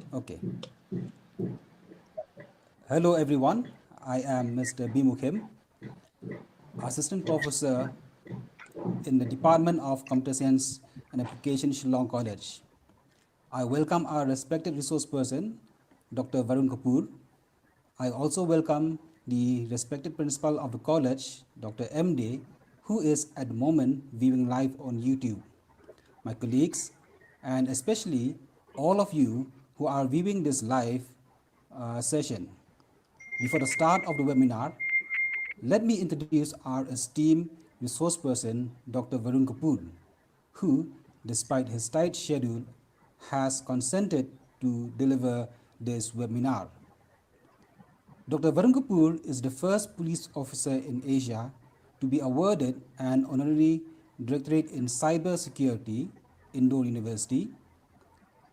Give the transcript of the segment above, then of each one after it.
Okay. Hello, everyone. I am Mr. B. Mukhim, Assistant Professor in the Department of Computer Science and Application, Shillong College. I welcome our respected resource person, Dr. Varun Kapoor. I also welcome the respected principal of the college, Dr. M. Day, who is at the moment viewing live on YouTube. My colleagues, and especially all of you who are viewing this live session. Before the start of the webinar, let me introduce our esteemed resource person, Dr. Varun Kapoor, who, despite his tight schedule, has consented to deliver this webinar. Dr. Varun Kapoor is the first police officer in Asia to be awarded an honorary doctorate in cyber security, Indore University,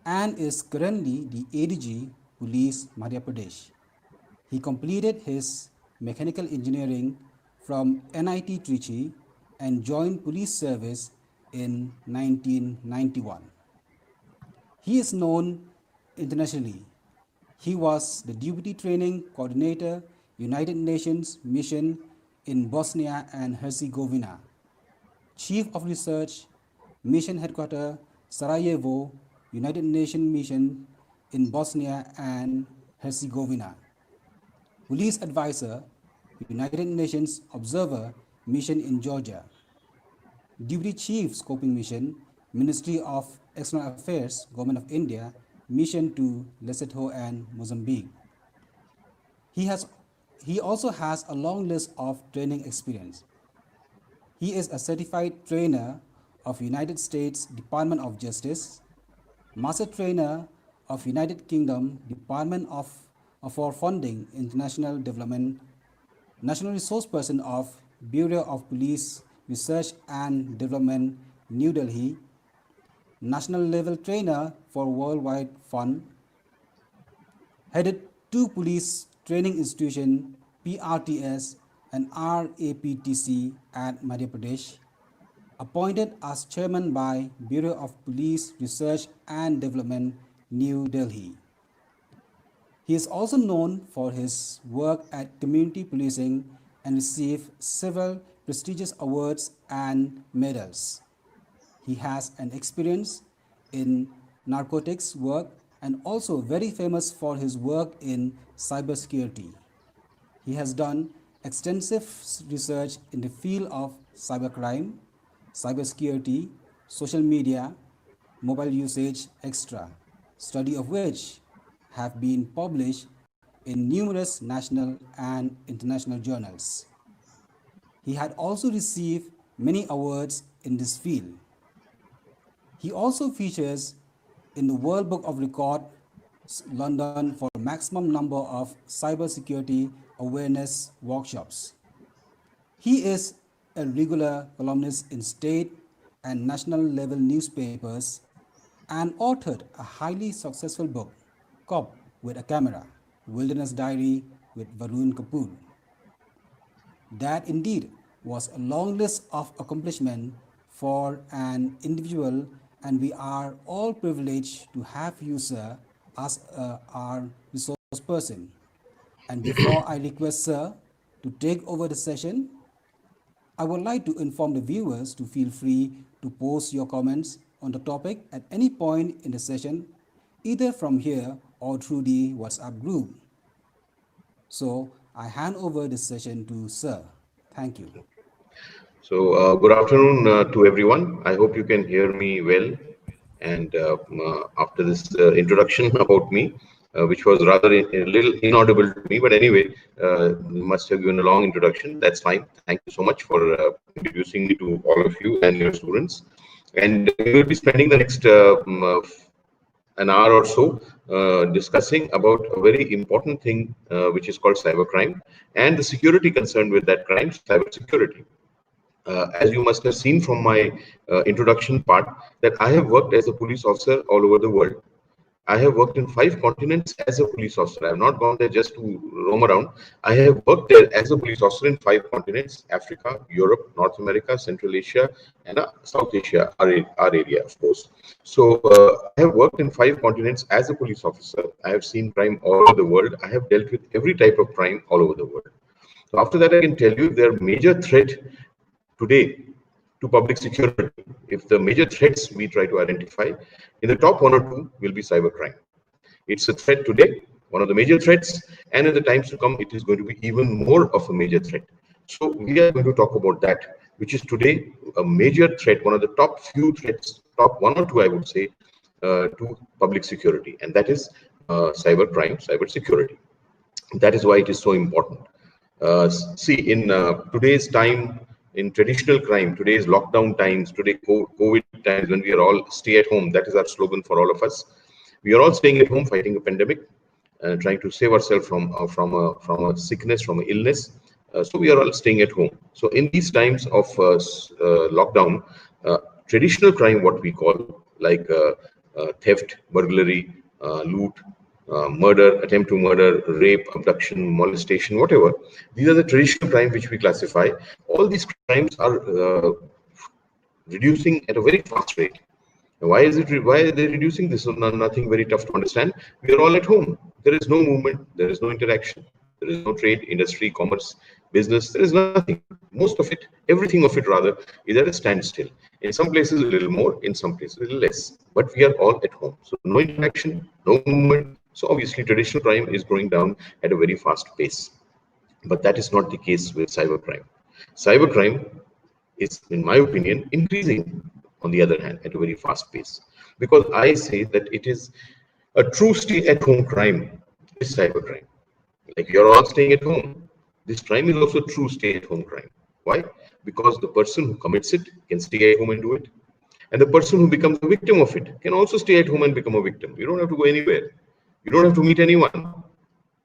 and is currently the ADG Police Madhya Pradesh. He completed his mechanical engineering from NIT Trichy and joined police service in 1991. He is known internationally. He was the Deputy Training Coordinator, United Nations Mission in Bosnia and Herzegovina, Chief of Research, Mission Headquarters, Sarajevo, United Nations Mission in Bosnia and Herzegovina, Police Advisor, United Nations Observer Mission in Georgia, Deputy Chief Scoping Mission, Ministry of External Affairs, Government of India, Mission to Lesotho and Mozambique. He also has a long list of training experience. He is a certified trainer of United States Department of Justice, Master Trainer of United Kingdom Department for Funding International Development, National Resource Person of Bureau of Police Research and Development, New Delhi, National Level Trainer for Worldwide Fund, headed two police training institutions, PRTS and RAPTC at Madhya Pradesh, appointed as chairman by Bureau of Police Research and Development, New Delhi. He is also known for his work at community policing and received several prestigious awards and medals. He has an experience in narcotics work and also very famous for his work in cybersecurity. He has done extensive research in the field of cybercrime, cybersecurity, social media, mobile usage, etc., study of which have been published in numerous national and international journals. He had also received many awards in this field. He also features in the World Book of Records, London, for maximum number of cybersecurity awareness workshops. He is a regular columnist in state and national level newspapers and authored a highly successful book, Cop with a Camera, Wilderness Diary with Varun Kapoor. That indeed was a long list of accomplishments for an individual, and we are all privileged to have you, sir, as our resource person. And before I request sir to take over the session, I would like to inform the viewers to feel free to post your comments on the topic at any point in the session, either from here or through the WhatsApp group. So I hand over this session to sir. Thank you. So good afternoon to everyone. I hope you can hear me well. And after this introduction about me, which was rather a little inaudible to me, but anyway, must have given a long introduction. That's fine. Thank you so much for introducing me to all of you and your students. And we will be spending the next an hour or so discussing about a very important thing which is called cybercrime and the security concerned with that crime, cybersecurity. As you must have seen from my introduction part, that I have worked as a police officer all over the world. I have worked in 5 continents as a police officer. I have not gone there just to roam around. I have worked there as a police officer in 5 continents: Africa, Europe, North America, Central Asia, and South Asia, our area, of course. So I have worked in 5 continents as a police officer. I have seen crime all over the world. I have dealt with every type of crime all over the world. So after that, I can tell you there are major threat today to public security. If the major threats we try to identify, in the top 1 or 2 will be cybercrime. It's a threat today, one of the major threats, and in the times to come, it is going to be even more of a major threat. So we are going to talk about that, which is today a major threat, one of the top few threats, top 1 or 2, I would say, to public security, and that is cybercrime, cybersecurity. That is why it is so important. See, in today's time, in traditional crime, today's lockdown times, today COVID times, when we are all stay at home, that is our slogan for all of us. We are all staying at home, fighting a pandemic, trying to save ourselves from a sickness, from an illness. So we are all staying at home. So in these times of lockdown, traditional crime, what we call, like theft, burglary, loot, murder, attempt to murder, rape, abduction, molestation, whatever. These are the traditional crimes which we classify. All these crimes are reducing at a very fast rate. Why is it? Why are they reducing? This is nothing very tough to understand. We are all at home. There is no movement. There is no interaction. There is no trade, industry, commerce, business. There is nothing. Most of it, everything of it rather, is at a standstill. In some places a little more, in some places a little less. But we are all at home. So no interaction, no movement. So obviously traditional crime is going down at a very fast pace. But that is not the case with cybercrime. Cybercrime is, in my opinion, increasing, on the other hand, at a very fast pace. Because I say that it is a true stay-at-home crime, is cybercrime. Like, you're all staying at home. This crime is also a true stay-at-home crime. Why? Because the person who commits it can stay at home and do it. And the person who becomes a victim of it can also stay at home and become a victim. You don't have to go anywhere. You don't have to meet anyone.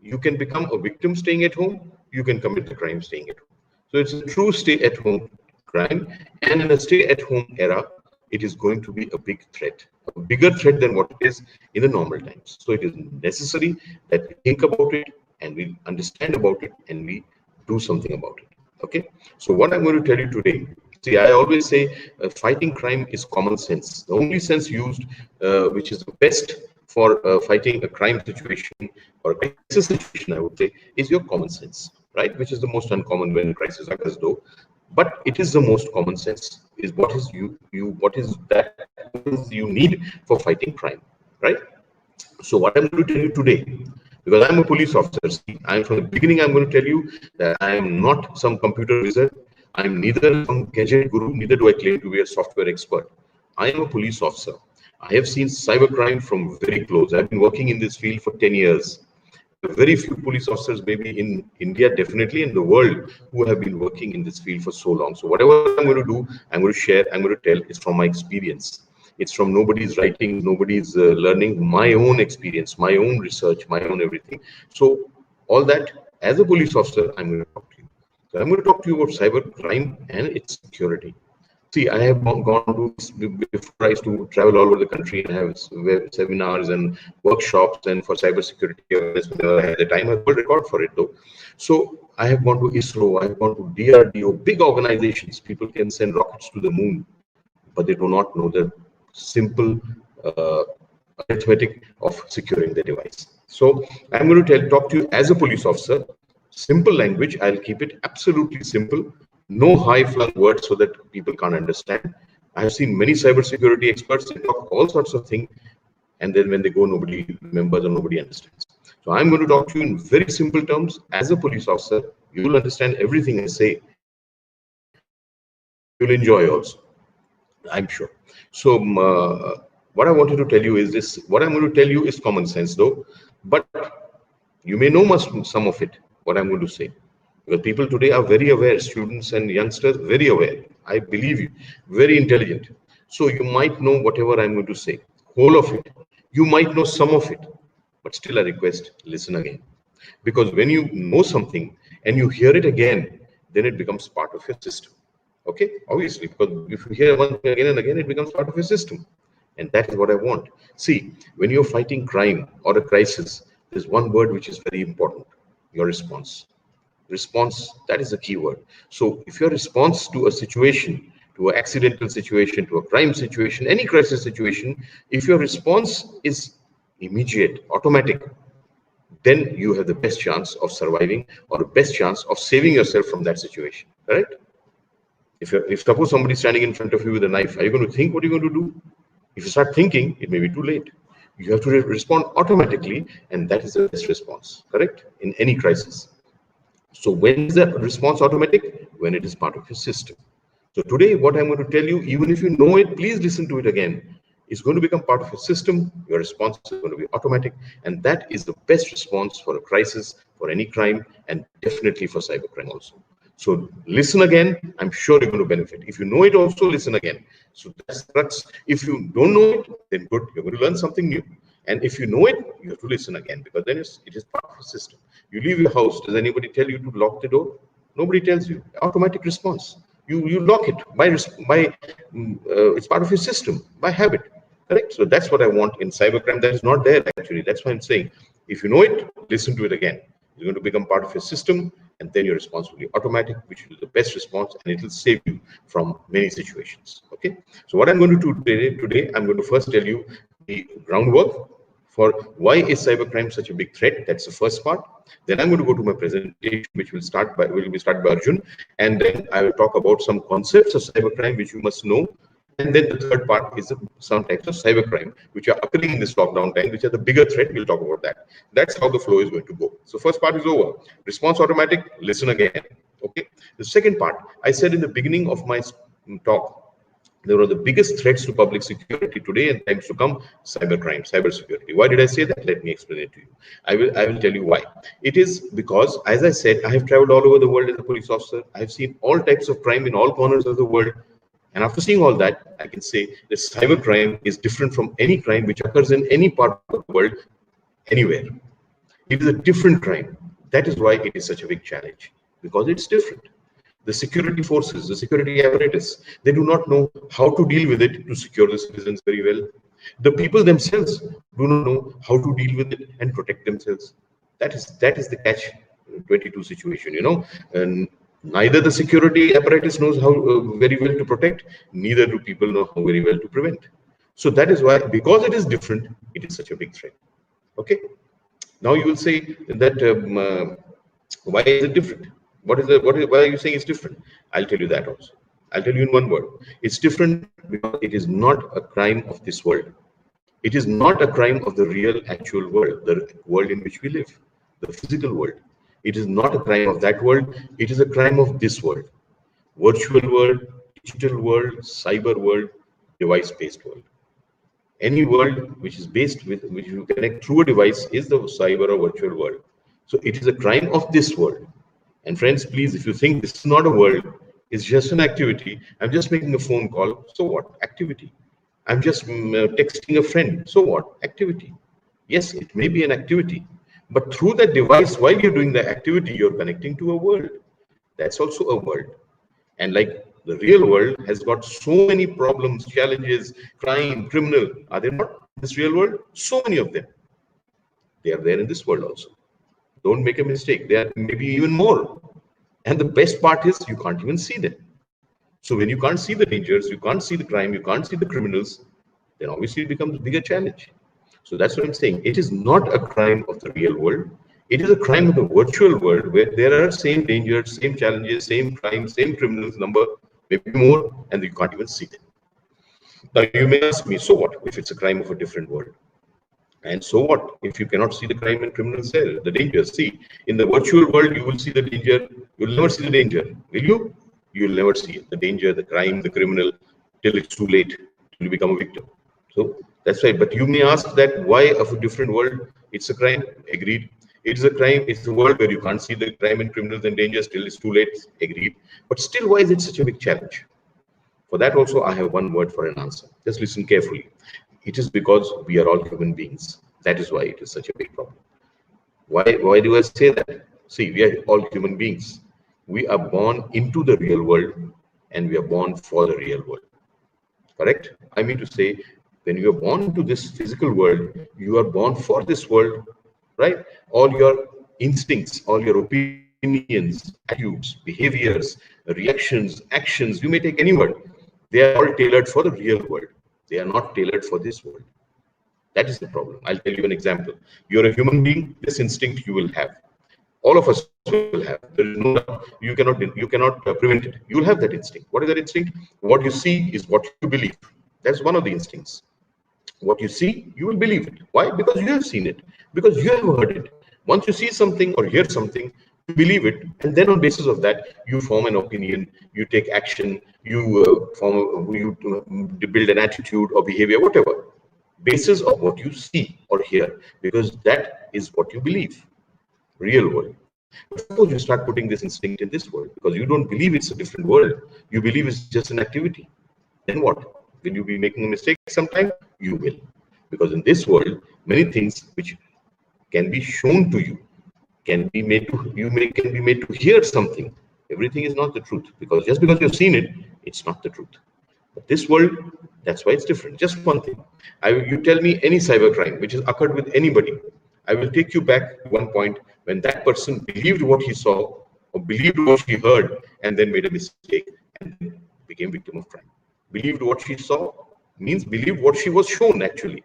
You can become a victim staying at home. You can commit the crime staying at home. So it's a true stay-at-home crime. And in a stay-at-home era, it is going to be a big threat, a bigger threat than what it is in the normal times. So it is necessary that we think about it and we understand about it and we do something about it. Okay. So what I'm going to tell you today, see, I always say fighting crime is common sense. The only sense used, which is the best for fighting a crime situation or a crisis situation, I would say, is your common sense, right? Which is the most uncommon when crisis occurs, though. But it is the most common sense. Is what is you need for fighting crime, right? So what I'm going to tell you today, because I'm a police officer, see, I'm from the beginning, I'm going to tell you that I am not some computer wizard. I'm neither some gadget guru, neither do I claim to be a software expert. I am a police officer. I have seen cybercrime from very close. I've been working in this field for 10 years. Very few police officers, maybe in India, definitely in the world, who have been working in this field for so long. So whatever I'm going to do, I'm going to share, I'm going to tell, is from my experience. It's from nobody's writing, nobody's learning, my own experience, my own research, my own everything. So all that, as a police officer, I'm going to talk to you. So I'm going to talk to you about cybercrime and its security. See, I have gone to, before I used to travel all over the country and have seminars and workshops and for cybersecurity awareness. At the time, I have a record for it though. So I have gone to ISRO, I have gone to DRDO, big organizations. People can send rockets to the moon, but they do not know the simple arithmetic of securing the device. So I'm going to talk to you as a police officer. Simple language, I'll keep it absolutely simple. No high-flung words so that people can't understand. I have seen many cybersecurity experts, they talk all sorts of things, and then when they go, nobody remembers or nobody understands. So I'm going to talk to you in very simple terms. As a police officer, you will understand everything I say. You'll enjoy also, I'm sure. So what I wanted to tell you is this. What I'm going to tell you is common sense, though. But you may know some of it, what I'm going to say. Because people today are very aware, students and youngsters, very aware. I believe you, very intelligent. So you might know whatever I'm going to say, whole of it. You might know some of it, but still I request, listen again. Because when you know something and you hear it again, then it becomes part of your system. Okay, obviously, because if you hear one thing again and again, it becomes part of your system. And that is what I want. See, when you're fighting crime or a crisis, there's one word which is very important: your response. Response, that is the key word. So if your response to a situation, to an accidental situation, to a crime situation, any crisis situation, if your response is immediate, automatic, then you have the best chance of surviving, or the best chance of saving yourself from that situation. Correct? If suppose somebody is standing in front of you with a knife, are you going to think what you're going to do? If you start thinking, it may be too late. You have to respond automatically, and that is the best response. Correct? In any crisis. So when is the response automatic? When it is part of your system. So today, what I'm going to tell you, even if you know it, please listen to it again. It's going to become part of your system. Your response is going to be automatic. And that is the best response for a crisis, for any crime, and definitely for cybercrime also. So listen again. I'm sure you're going to benefit. If you know it also, listen again. So that's the crux. If you don't know it, then good. You're going to learn something new. And if you know it, you have to listen again, because then it is part of the system. You leave your house. Does anybody tell you to lock the door? Nobody tells you. Automatic response. You lock it it's part of your system, by habit. Correct? So that's what I want in cybercrime. That is not there actually. That's why I'm saying, if you know it, listen to it again. It's going to become part of your system, and then your response will be automatic, which is the best response, and it will save you from many situations. Okay. So what I'm going to do today, I'm going to first tell you the groundwork for why is cybercrime such a big threat. That's the first part. Then I'm going to go to my presentation, which will be started by Arjun, and then I will talk about some concepts of cybercrime which you must know. And then the third part is some types of cybercrime which are occurring in this lockdown time, which are the bigger threat. We'll talk about that. That's how the flow is going to go. So first part is over. Response automatic. Listen again. Okay. The second part, I said in the beginning of my talk, there are the biggest threats to public security today and times to come: cybercrime, cybersecurity. Why did I say that? Let me explain it to you. I will tell you why. It is because, as I said, I have traveled all over the world as a police officer. I have seen all types of crime in all corners of the world. And after seeing all that, I can say that cybercrime is different from any crime which occurs in any part of the world, anywhere. It is a different crime. That is why it is such a big challenge, because it's different. The security forces, the security apparatus, they do not know how to deal with it to secure the citizens very well. The people themselves do not know how to deal with it and protect themselves. That is the catch 22 situation, and neither the security apparatus knows how very well to protect, neither do people know how very well to prevent. So that is why, because it is different, it is such a big threat. Okay. Now you will say that why is it different? Why are you saying it's different? I'll tell you that also. I'll tell you in one word. It's different because it is not a crime of this world. It is not a crime of the real, actual world, the world in which we live, the physical world. It is not a crime of that world. It is a crime of this world. Virtual world, digital world, cyber world, device-based world. Any world which is based with, which you connect through a device, is the cyber or virtual world. So it is a crime of this world. And friends, please, if you think this is not a world, it's just an activity, I'm just making a phone call, so what? Activity. I'm just texting a friend, so what? Activity. Yes, it may be an activity, but through that device, while you're doing the activity, you're connecting to a world. That's also a world. And like the real world has got so many problems, challenges, crime, criminal. Are there not in this real world? So many of them. They are there in this world also. Don't make a mistake. There are maybe even more. And the best part is you can't even see them. So when you can't see the dangers, you can't see the crime, you can't see the criminals, then obviously it becomes a bigger challenge. So that's what I'm saying. It is not a crime of the real world. It is a crime of the virtual world, where there are same dangers, same challenges, same crime, same criminals number, maybe more, and you can't even see them. Now you may ask me, so what if it's a crime of a different world? And so what if you cannot see the crime and criminals there, the dangers? See, in the virtual world, you will see the danger. You'll never see the danger, will you? You'll never see it. The danger, the crime, the criminal, till it's too late, till you become a victim. So that's right. But you may ask that why of a different world? It's a crime. Agreed. It's a crime. It's a world where you can't see the crime and criminals and dangers till it's too late. Agreed. But still, why is it such a big challenge? For that also, I have one word for an answer. Just listen carefully. It is because we are all human beings. That is why it is such a big problem. Why do I say that? See, we are all human beings. We are born into the real world, and we are born for the real world. Correct? I mean to say, When you are born into this physical world, you are born for this world, right? All your instincts, all your opinions, attitudes, behaviors, reactions, actions, you may take any word. They are all tailored for the real world. They are not tailored for this world. That is the problem. I'll tell you an example. You're a human being, this instinct you will have. All of us will have. There is no doubt. You cannot prevent it. You will have that instinct. What is that instinct? What you see is what you believe. That's one of the instincts. What you see, you will believe it. Why? Because you have seen it. Because you have heard it. Once you see something or hear something, you believe it, and then on basis of that, you form an opinion. You take action. You build an attitude or behavior, whatever, basis of what you see or hear, because that is what you believe. Real world. But suppose you start putting this instinct in this world because you don't believe it's a different world. You believe it's just an activity. Then what? Will you be making a mistake sometime? You will. Because in this world, many things which can be shown to you can be made to can be made to hear something. Everything is not the truth. Because just because you've seen it, it's not the truth. But this world, that's why it's different. Just one thing. You tell me any cybercrime which has occurred with anybody. I will take you back to one point when that person believed what he saw or believed what he heard and then made a mistake and then became victim of crime. Believed what she saw means believed what she was shown actually.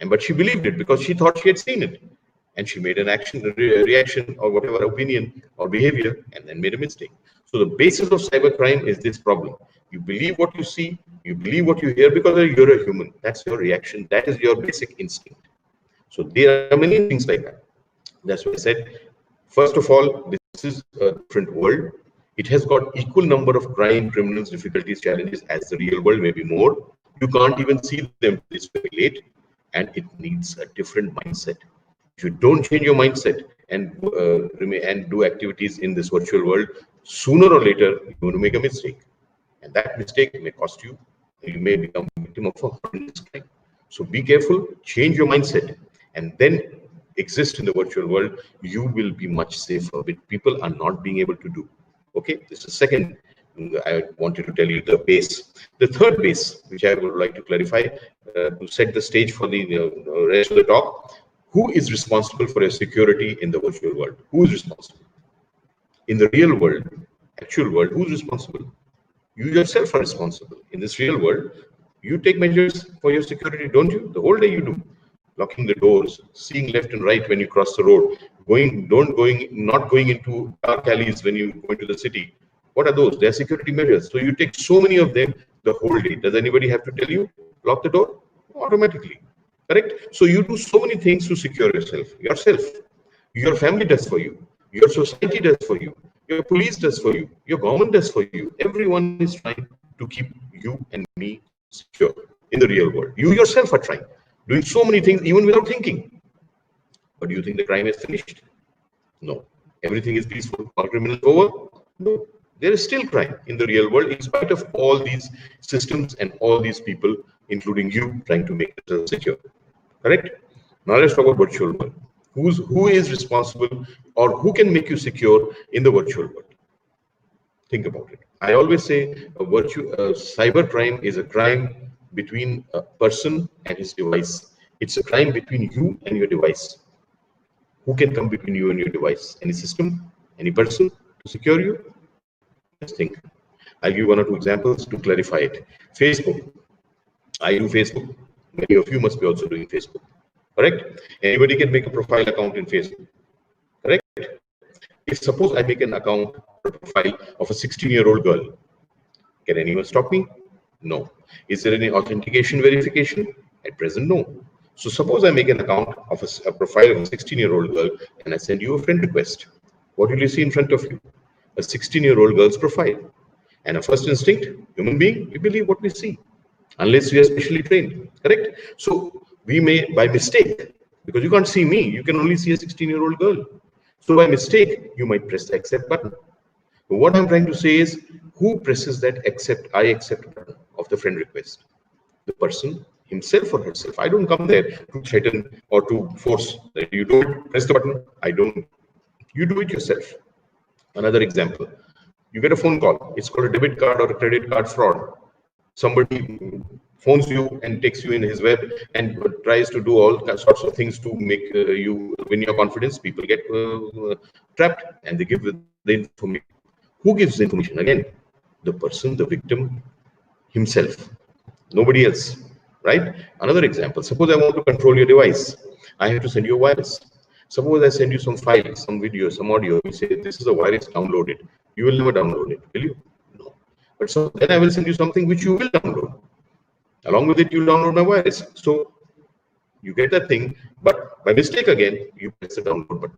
But she believed it because she thought she had seen it. And she made an action, reaction, or whatever opinion or behavior, and then made a mistake. So the basis of cybercrime is this problem. You believe what you see, you believe what you hear because you're a human. That's your reaction. That is your basic instinct. So there are many things like that. That's why I said, first of all, this is a different world. It has got equal number of crime, criminals, difficulties, challenges as the real world, maybe more. You can't even see them this very late, and it needs a different mindset. If you don't change your mindset and do activities in this virtual world, sooner or later you're going to make a mistake, and that mistake may cost you. You may become a victim of a horrendous crime. So be careful, change your mindset, and then exist in the virtual world. You will be much safer, which people are not being able to do. Okay, this is second. I wanted to tell you the base. The third base, which I would like to clarify to set the stage for the rest of the talk. Who is responsible for your security in the virtual world? Who is responsible? In the real world, actual world, who's responsible? You yourself are responsible. In this real world, you take measures for your security, don't you? The whole day you do. Locking the doors, seeing left and right when you cross the road, not going into dark alleys when you go into the city. What are those? They are security measures. So you take so many of them the whole day. Does anybody have to tell you? Lock the door? Automatically. Correct? So you do so many things to secure yourself. Your family does for you. Your society does for you. Your police does for you. Your government does for you. Everyone is trying to keep you and me secure in the real world. You yourself are trying, doing so many things even without thinking. But do you think the crime is finished? No. Everything is peaceful. All criminals over? No. There is still crime in the real world in spite of all these systems and all these people, including you, trying to make it secure. Correct? Now let's talk about virtual world. Who is responsible or who can make you secure in the virtual world? Think about it. I always say cybercrime is a crime between a person and his device. It's a crime between you and your device. Who can come between you and your device? Any system? Any person to secure you? Just think. I'll give one or two examples to clarify it. Facebook. I do Facebook. Many of you must be also doing Facebook. Correct? Anybody can make a profile account in Facebook. Correct? If suppose I make an account or a profile of a 16-year-old girl, can anyone stop me? No. Is there any authentication verification? At present, no. So suppose I make an account of a profile of a 16-year-old girl and I send you a friend request. What will you see in front of you? A 16-year-old girl's profile. And a first instinct, human being, we believe what we see, unless we are specially trained. Correct? So we may, by mistake, because you can't see me, you can only see a 16-year-old girl. So by mistake, you might press the accept button. But what I'm trying to say is, who presses that I accept button of the friend request? The person himself or herself. I don't come there to threaten or to force that you don't press the button. I don't. You do it yourself. Another example, you get a phone call. It's called a debit card or a credit card fraud. Somebody phones you and takes you in his web and tries to do all sorts of things to make you win your confidence. People get trapped and they give the information. Who gives the information? Again, the person, the victim himself, nobody else, right? Another example, suppose I want to control your device. I have to send you a virus. Suppose I send you some file, some video, some audio. You say, this is a virus, download it. You will never download it, will you? No. But so then I will send you something which you will download. Along with it, you download my virus. So you get that thing, but by mistake again, you press the download button.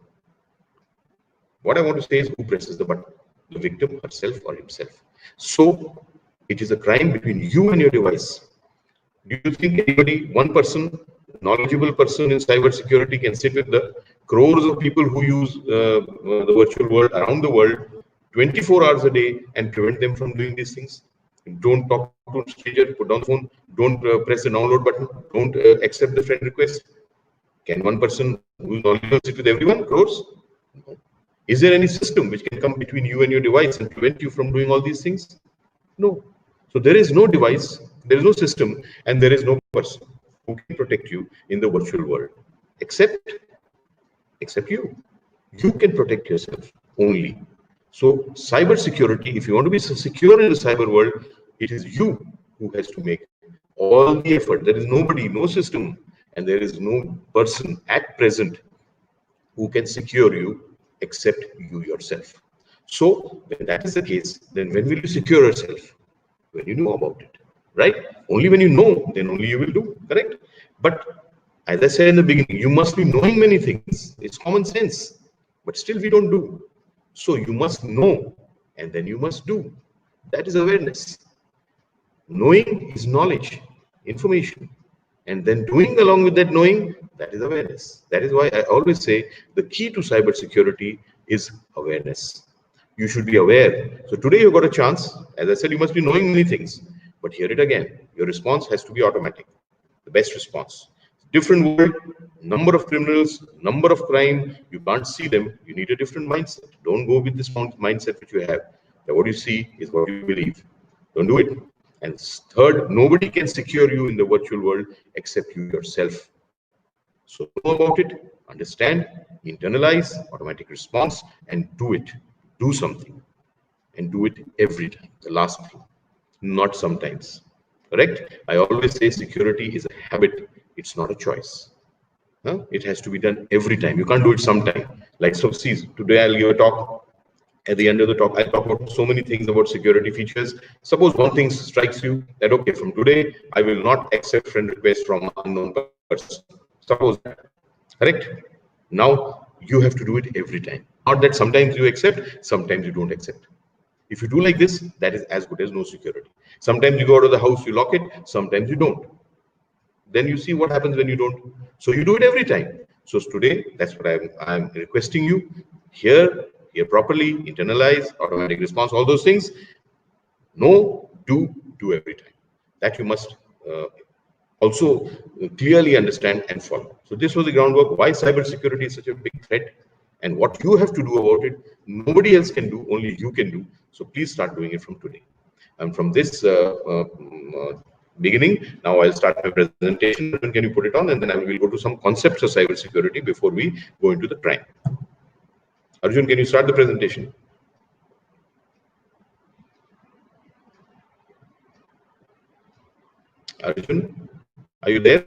What I want to say is, who presses the button? The victim herself or himself. So it is a crime between you and your device. Do you think anybody, one person, knowledgeable person in cybersecurity, can sit with the crores of people who use the virtual world around the world 24 hours a day and prevent them from doing these things? Don't talk to a stranger, put down the phone, don't press the download button, don't accept the friend request. Can one person who is knowledgeable sit with everyone, crores? No. Is there any system which can come between you and your device and prevent you from doing all these things? No. So there is no device, there is no system, and there is no person who can protect you in the virtual world, except you. You can protect yourself only. So cybersecurity, if you want to be secure in the cyber world, it is you who has to make all the effort. There is nobody, no system, and there is no person at present who can secure you except you yourself. So when that is the case, then when will you secure yourself? When you know about it, right? Only when you know, then only you will do, correct? But as I said in the beginning, you must be knowing many things. It's common sense, but still we don't do. So you must know, and then you must do. That is awareness. Knowing is knowledge, information, and then doing along with that knowing, that is awareness. That is why I always say the key to cybersecurity is awareness. You should be aware. So today you got a chance. As I said, you must be knowing many things. But hear it again. Your response has to be automatic. The best response. Different world, number of criminals, number of crime. You can't see them. You need a different mindset. Don't go with this mindset which you have. That what you see is what you believe. Don't do it. And third, nobody can secure you in the virtual world except you yourself. So know about it, understand, internalize, automatic response, and do it. Do something. And do it every time. The last thing, not sometimes. Correct? I always say security is a habit. It's not a choice. Huh? It has to be done every time. You can't do it sometime. Like, so see, today I'll give a talk. At the end of the talk, I'll talk about so many things about security features. Suppose one thing strikes you that, okay, from today, I will not accept friend requests from an unknown person. Suppose that. Correct? Now, you have to do it every time. Not that sometimes you accept, sometimes you don't accept. If you do like this, that is as good as no security. Sometimes you go out of the house, you lock it, sometimes you don't. Then you see what happens when you don't. So you do it every time. So today, that's what I'm requesting you. Hear properly, internalize, automatic response, all those things. Know, do every time. That you must also clearly understand and follow. So this was the groundwork, why cybersecurity is such a big threat and what you have to do about it. Nobody else can do, only you can do. So please start doing it from today. And from this beginning, now I'll start my presentation. Can you put it on? And then I will go to some concepts of cybersecurity before we go into the crime. Arjun, can you start the presentation? Arjun, are you there?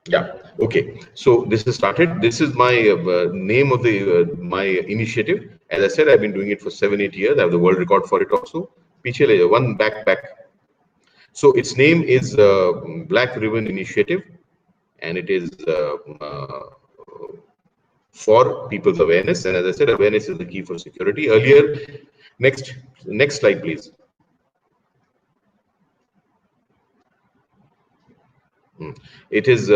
Yeah. Okay. So this is started. This is my name of the my initiative. As I said, I've been doing it for 7-8 years. I have the world record for it also. Piche one back. So its name is Black Ribbon Initiative, and it is for people's awareness. And as I said, awareness is the key for security. Earlier, next slide, please. It is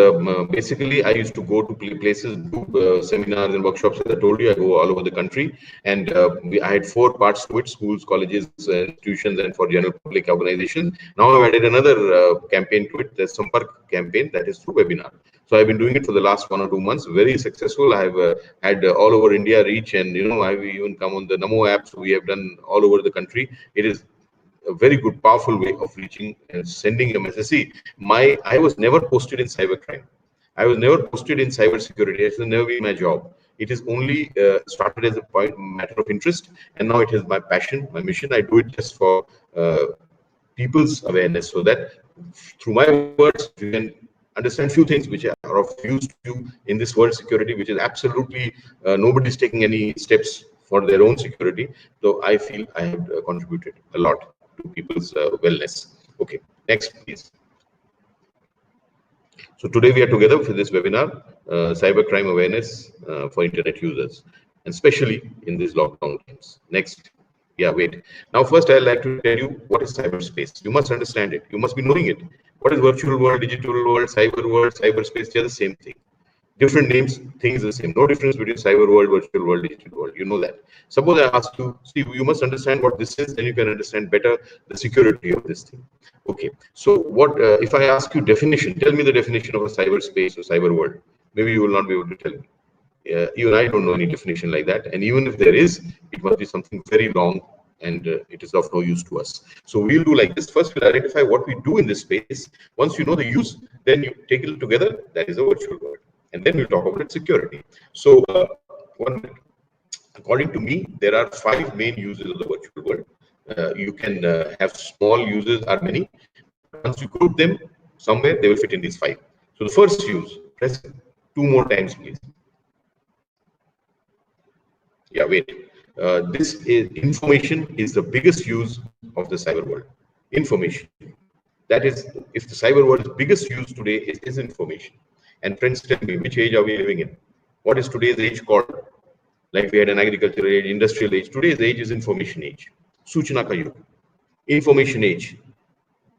basically, I used to go to places, do seminars and workshops. As I told you, I go all over the country, and I had 4 parts to it: schools, colleges, institutions, and for general public organizations. Now I've added another campaign to it, the Sampark campaign, that is through webinar. So I've been doing it for the last 1 or 2 months, very successful. I've had all over India reach, and I've even come on the Namo app, so we have done all over the country. It is a very good, powerful way of reaching and sending a message. See, I was never posted in cybercrime. I was never posted in cybersecurity. It has never been my job. It is only started as a matter of interest, and now it is my passion, my mission. I do it just for people's awareness, so that through my words you can understand few things which are of use to you in this world security, which is absolutely nobody's taking any steps for their own security. So I feel I have contributed a lot to people's wellness. Okay, next please. So today we are together for this webinar, cybercrime awareness for internet users, and especially in these lockdown times. Next. Yeah, wait. Now, first, I'd like to tell you what is cyberspace. You must understand it. You must be knowing it. What is virtual world, digital world, cyberspace? They are the same thing. Different names, things the same. No difference between cyber world, virtual world, digital world. You know that. Suppose I ask you, see, you must understand what this is, then you can understand better the security of this thing. Okay. So, what if I ask you definition? Tell me the definition of a cyberspace or cyber world. Maybe you will not be able to tell me. Even I don't know any definition like that, and even if there is, it must be something very long, and it is of no use to us. So we'll do like this. First, we'll identify what we do in this space. Once you know the use, then you take it together. That is a virtual world, and then we'll talk about its security. So 1 minute. According to me, there are 5 main uses of the virtual world. You can have small uses or many. Once you group them somewhere, they will fit in these 5. So the first use, press 2 more times, please. Yeah, wait. This is information is the biggest use of the cyber world. Information. That is, if the cyber world's biggest use today is information. And friends, tell me, which age are we living in? What is today's age called? Like we had an agricultural age, industrial age. Today's age is information age. Suchna ka yug. Information age.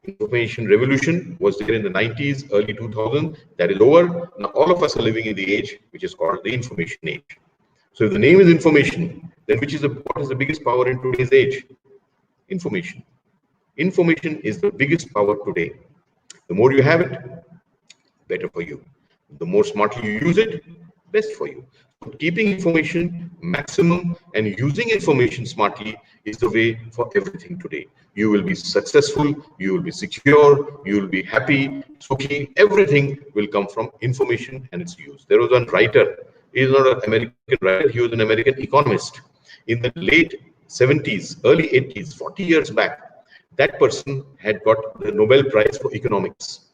Information revolution was there in the 90s, early 2000s. That is over. Now all of us are living in the age which is called the information age. So if the name is information, then what is the biggest power in today's age? Information. Information is the biggest power today. The more you have it, better for you. The more smartly you use it, best for you. So keeping information maximum and using information smartly is the way for everything today. You will be successful, you will be secure, you will be happy, sukhi. Everything will come from information and its use. There was one writer. He is not an American writer, he was an American economist. In the late 70s, early 80s, 40 years back, that person had got the Nobel Prize for economics.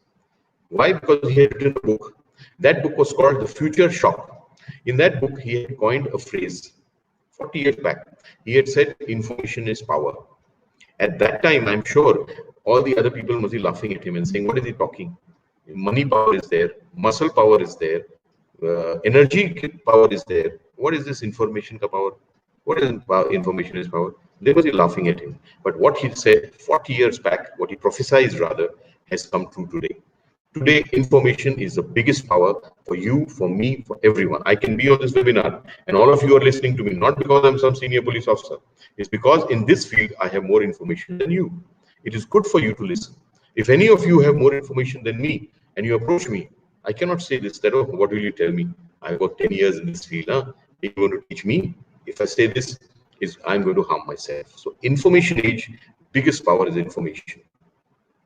Why? Because he had written a book. That book was called The Future Shock. In that book, he had coined a phrase 40 years back. He had said, information is power. At that time, I'm sure all the other people must be laughing at him and saying, what is he talking? Money power is there, muscle power is there, energy power is there. What is this information power? What is information is power? They must be laughing at him. But what he said 40 years back, what he prophesied rather, has come true today. Today, information is the biggest power for you, for me, for everyone. I can be on this webinar and all of you are listening to me, not because I'm some senior police officer. It's because in this field, I have more information than you. It is good for you to listen. If any of you have more information than me and you approach me, I cannot say this, that, oh, what will you tell me? I've got 10 years in this field. Huh? Are you going to teach me? If I say this, I'm going to harm myself. So information age, biggest power is information.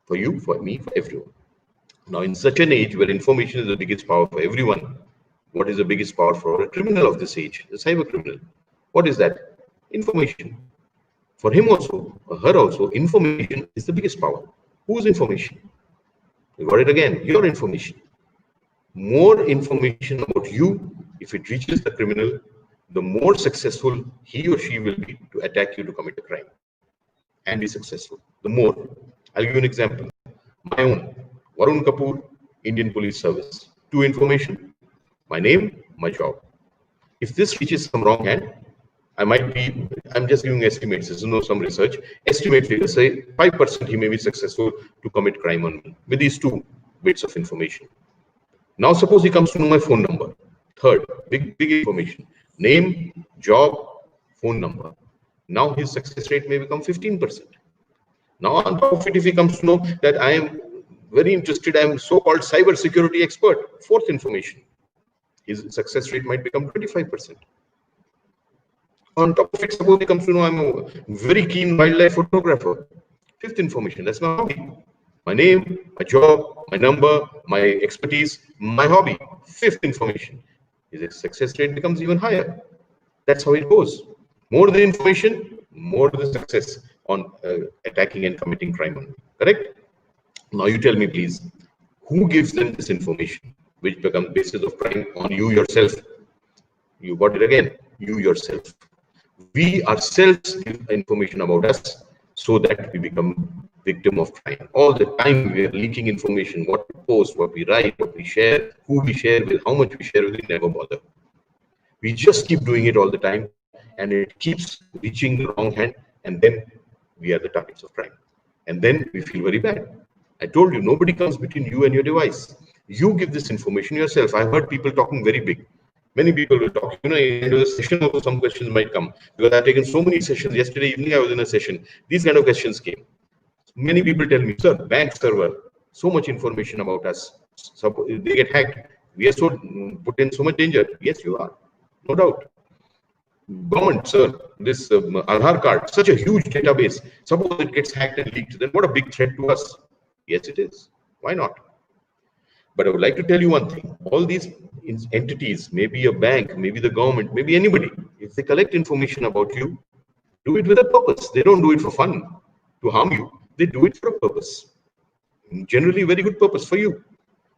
For you, for me, for everyone. Now, in such an age where information is the biggest power for everyone, what is the biggest power for a criminal of this age, the cyber criminal? What is that? Information. For him also, or her also, information is the biggest power. Whose information? You got it again, your information. More information about you, if it reaches the criminal, the more successful he or she will be to attack you to commit a crime and be successful. The more. I'll give you an example. My own, Varun Kapoor, Indian Police Service. 2 information, my name, my job. If this reaches some wrong hand, I'm just giving estimates, there's no some research. Estimate figures say 5% he may be successful to commit crime on me with these 2 bits of information. Now suppose he comes to know my phone number. Third, big information. Name, job, phone number. Now his success rate may become 15%. Now on top of it, if he comes to know that I am very interested, I am so-called cyber security expert, 4th information, his success rate might become 25%. On top of it, suppose he comes to know I'm a very keen wildlife photographer. Fifth information, that's my hobby. My name, my job, my number, my expertise, my hobby. Fifth information, the success rate becomes even higher. That's how it goes. More the information, more the success on attacking and committing crime. Correct? Now you tell me, please, who gives them this information, which becomes basis of crime on you yourself? You got it again, you yourself. We ourselves give information about us so that we become victim of crime. All the time we are leaking information, what we post, what we write, what we share, who we share with, how much we share with, we never bother. We just keep doing it all the time, and it keeps reaching the wrong hand, and then we are the targets of crime. And then we feel very bad. I told you, nobody comes between you and your device. You give this information yourself. I've heard people talking very big. Many people will talk. Into the session also some questions might come, because I've taken so many sessions. Yesterday evening I was in a session. These kind of questions came. Many people tell me, sir, bank server, so much information about us. So they get hacked. We are so put in so much danger. Yes, you are. No doubt. Government, sir, this Aadhaar card, such a huge database. Suppose it gets hacked and leaked, then what a big threat to us. Yes, it is. Why not? But I would like to tell you one thing. All these entities, maybe a bank, maybe the government, maybe anybody, if they collect information about you, do it with a purpose. They don't do it for fun, to harm you. They do it for a purpose. Generally, very good purpose for you.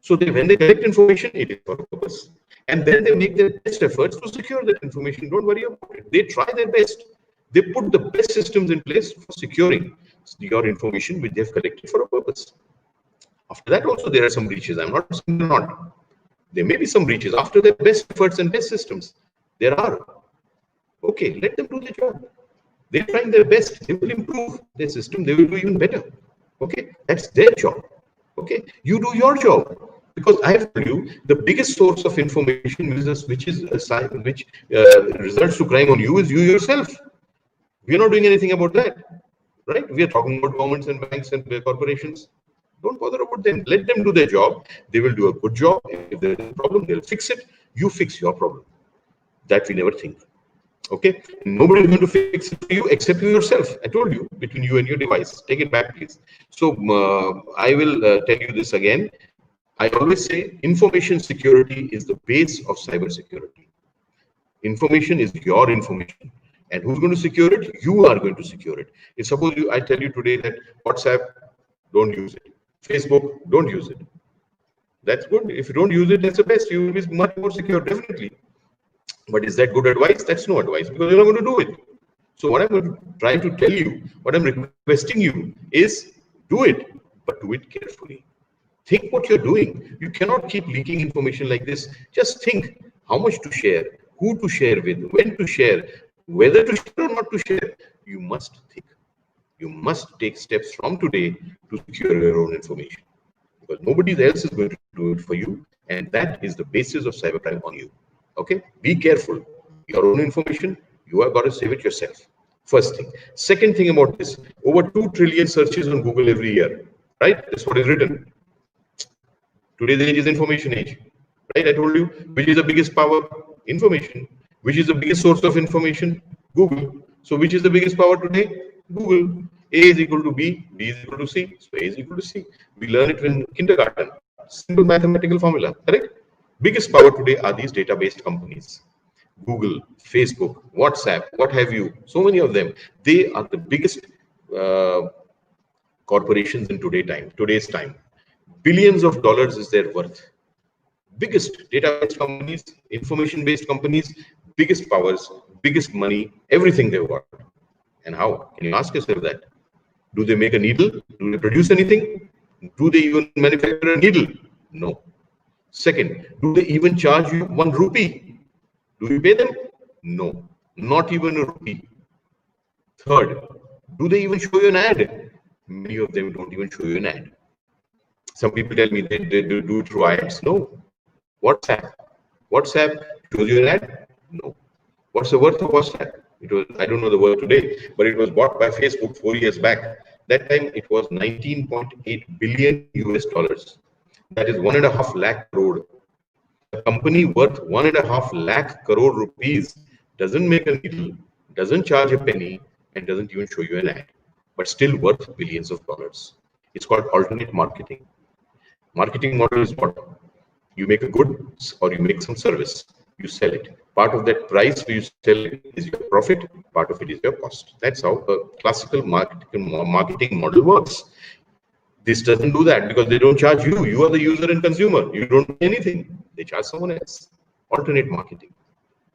So when they collect information, it is for a purpose. And then they make their best efforts to secure that information. Don't worry about it. They try their best. They put the best systems in place for securing your information which they've collected for a purpose. After that also there are some breaches. I'm not saying they're not. There may be some breaches after their best efforts and best systems. There are. Okay, let them do their job. They're trying their best. They will improve their system. They will do even better. Okay, that's their job. Okay, you do your job. Because I have told you, the biggest source of information which results to crime on you is you yourself. We are not doing anything about that, right? We are talking about governments and banks and corporations. Don't bother about them. Let them do their job. They will do a good job. If there is a problem, they'll fix it. You fix your problem. That we never think. Okay? Nobody is going to fix it for you except you yourself. I told you, between you and your device. Take it back, please. So I will tell you this again. I always say information security is the base of cybersecurity. Information is your information. And who's going to secure it? You are going to secure it. If suppose I tell you today that WhatsApp, don't use it. Facebook, don't use it. That's good. If you don't use it, that's the best. You will be much more secure, definitely. But is that good advice? That's no advice, because you're not going to do it. So what I'm going to try to tell you, what I'm requesting you is do it, but do it carefully. Think what you're doing. You cannot keep leaking information like this. Just think how much to share, who to share with, when to share, whether to share or not to share. You must think. You must take steps from today to secure your own information, because nobody else is going to do it for you, and that is the basis of cybercrime on you. Okay, be careful. Your own information, you have got to save it yourself. First thing. Second thing about this, over 2 trillion searches on Google every year, right? That's what is written. Today's age is information age, right? I told you, which is the biggest power? Information. Which is the biggest source of information? Google. So which is the biggest power today? Google. A is equal to B, B is equal to C, so A is equal to C. We learn it in kindergarten. Simple mathematical formula, correct? Biggest power today are these database companies. Google, Facebook, WhatsApp, what have you, so many of them. They are the biggest corporations in today's time. Billions of dollars is their worth. Biggest database companies, information-based companies, biggest powers, biggest money, everything they've got. And how? Can you ask yourself that? Do they make a needle? Do they produce anything? Do they even manufacture a needle? No. Second, do they even charge you 1 rupee? Do you pay them? No, not even a rupee. Third, do they even show you an ad? Many of them don't even show you an ad. Some people tell me they do it through ads. No. WhatsApp shows you an ad? No. What's the worth of WhatsApp? It was, I don't know the word today, but it was bought by Facebook 4 years back. That time it was 19.8 billion US dollars. That is 1.5 lakh crore. A company worth 1.5 lakh crore rupees doesn't make a needle, doesn't charge a penny, and doesn't even show you an ad. but still worth billions of dollars. It's called alternate marketing. Marketing model is what? You make a good or you make some service, you sell it. Part of that price where you sell it is your profit, part of it is your cost. That's how a classical marketing model works. This doesn't do that because they don't charge you. You are the user and consumer. You don't pay anything. They charge someone else. Alternate marketing.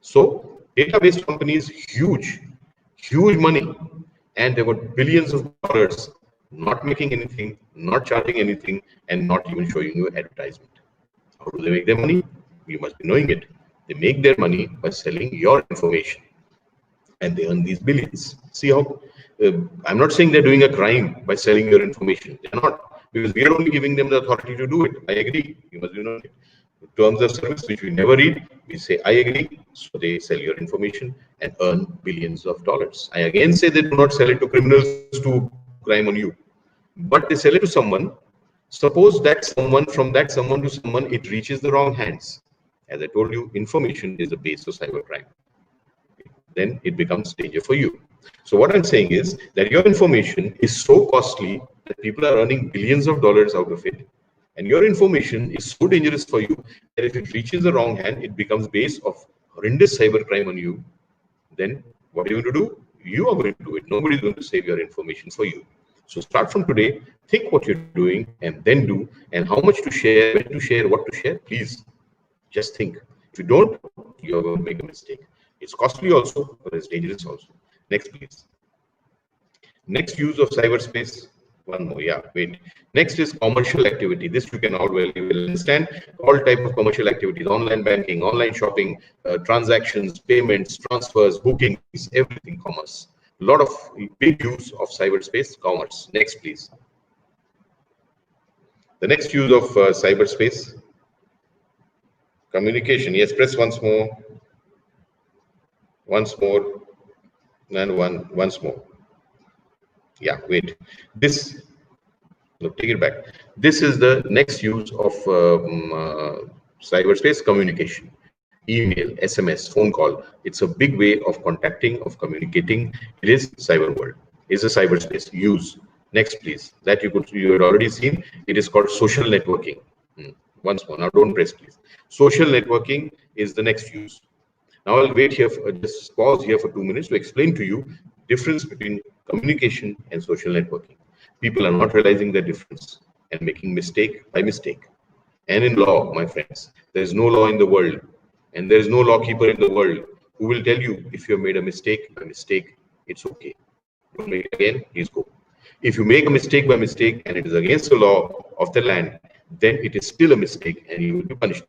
So database companies, huge money, and they got billions of dollars, not making anything, not charging anything, and not even showing you advertisement. How do they make their money? You must be knowing it. They make their money by selling your information, and they earn these billions. See how I'm not saying they're doing a crime by selling your information. They're not, because we are only giving them the authority to do it. I agree. You must be knowing it. Terms of service, which we never read, we say I agree. So they sell your information and earn billions of dollars. I again say they do not sell it to criminals to crime on you, but they sell it to someone. Suppose that someone, from that someone to someone, it reaches the wrong hands. As I told you, information is the base of cybercrime. Then it becomes danger for you. So what I'm saying is that your information is so costly that people are earning billions of dollars out of it. And your information is so dangerous for you that if it reaches the wrong hand, it becomes base of horrendous cybercrime on you. Then what are you going to do? You are going to do it. Nobody is going to save your information for you. So start from today, think what you're doing and then do, and how much to share, when to share, what to share. Please just think. If you don't, you're going to make a mistake. It's costly also, but it's dangerous also. Next, please. Next use of cyberspace. One more, yeah, wait. Next is commercial activity. This you can all well understand. All type of commercial activities, online banking, online shopping, transactions, payments, transfers, bookings, everything commerce. A lot of big use of cyberspace, commerce. Next, please. The next use of cyberspace, communication. Yes, press once more, and once more. Yeah, wait. This, no, take it back. This is the next use of cyberspace, communication. Email, SMS, phone call. It's a big way of contacting, of communicating. It is cyber world. It's a cyberspace use. Next, please. That you had already seen. It is called social networking. Once more. Now, don't press, please. Social networking is the next use. Now I'll wait here, just pause here for 2 minutes to explain to you difference between communication and social networking. People are not realizing the difference and making mistake by mistake. And in law, my friends, there is no law in the world, and there is no lawkeeper in the world who will tell you if you have made a mistake by mistake, it's okay. Don't make it again, please go. If you make a mistake by mistake and it is against the law of the land, then it is still a mistake and you will be punished.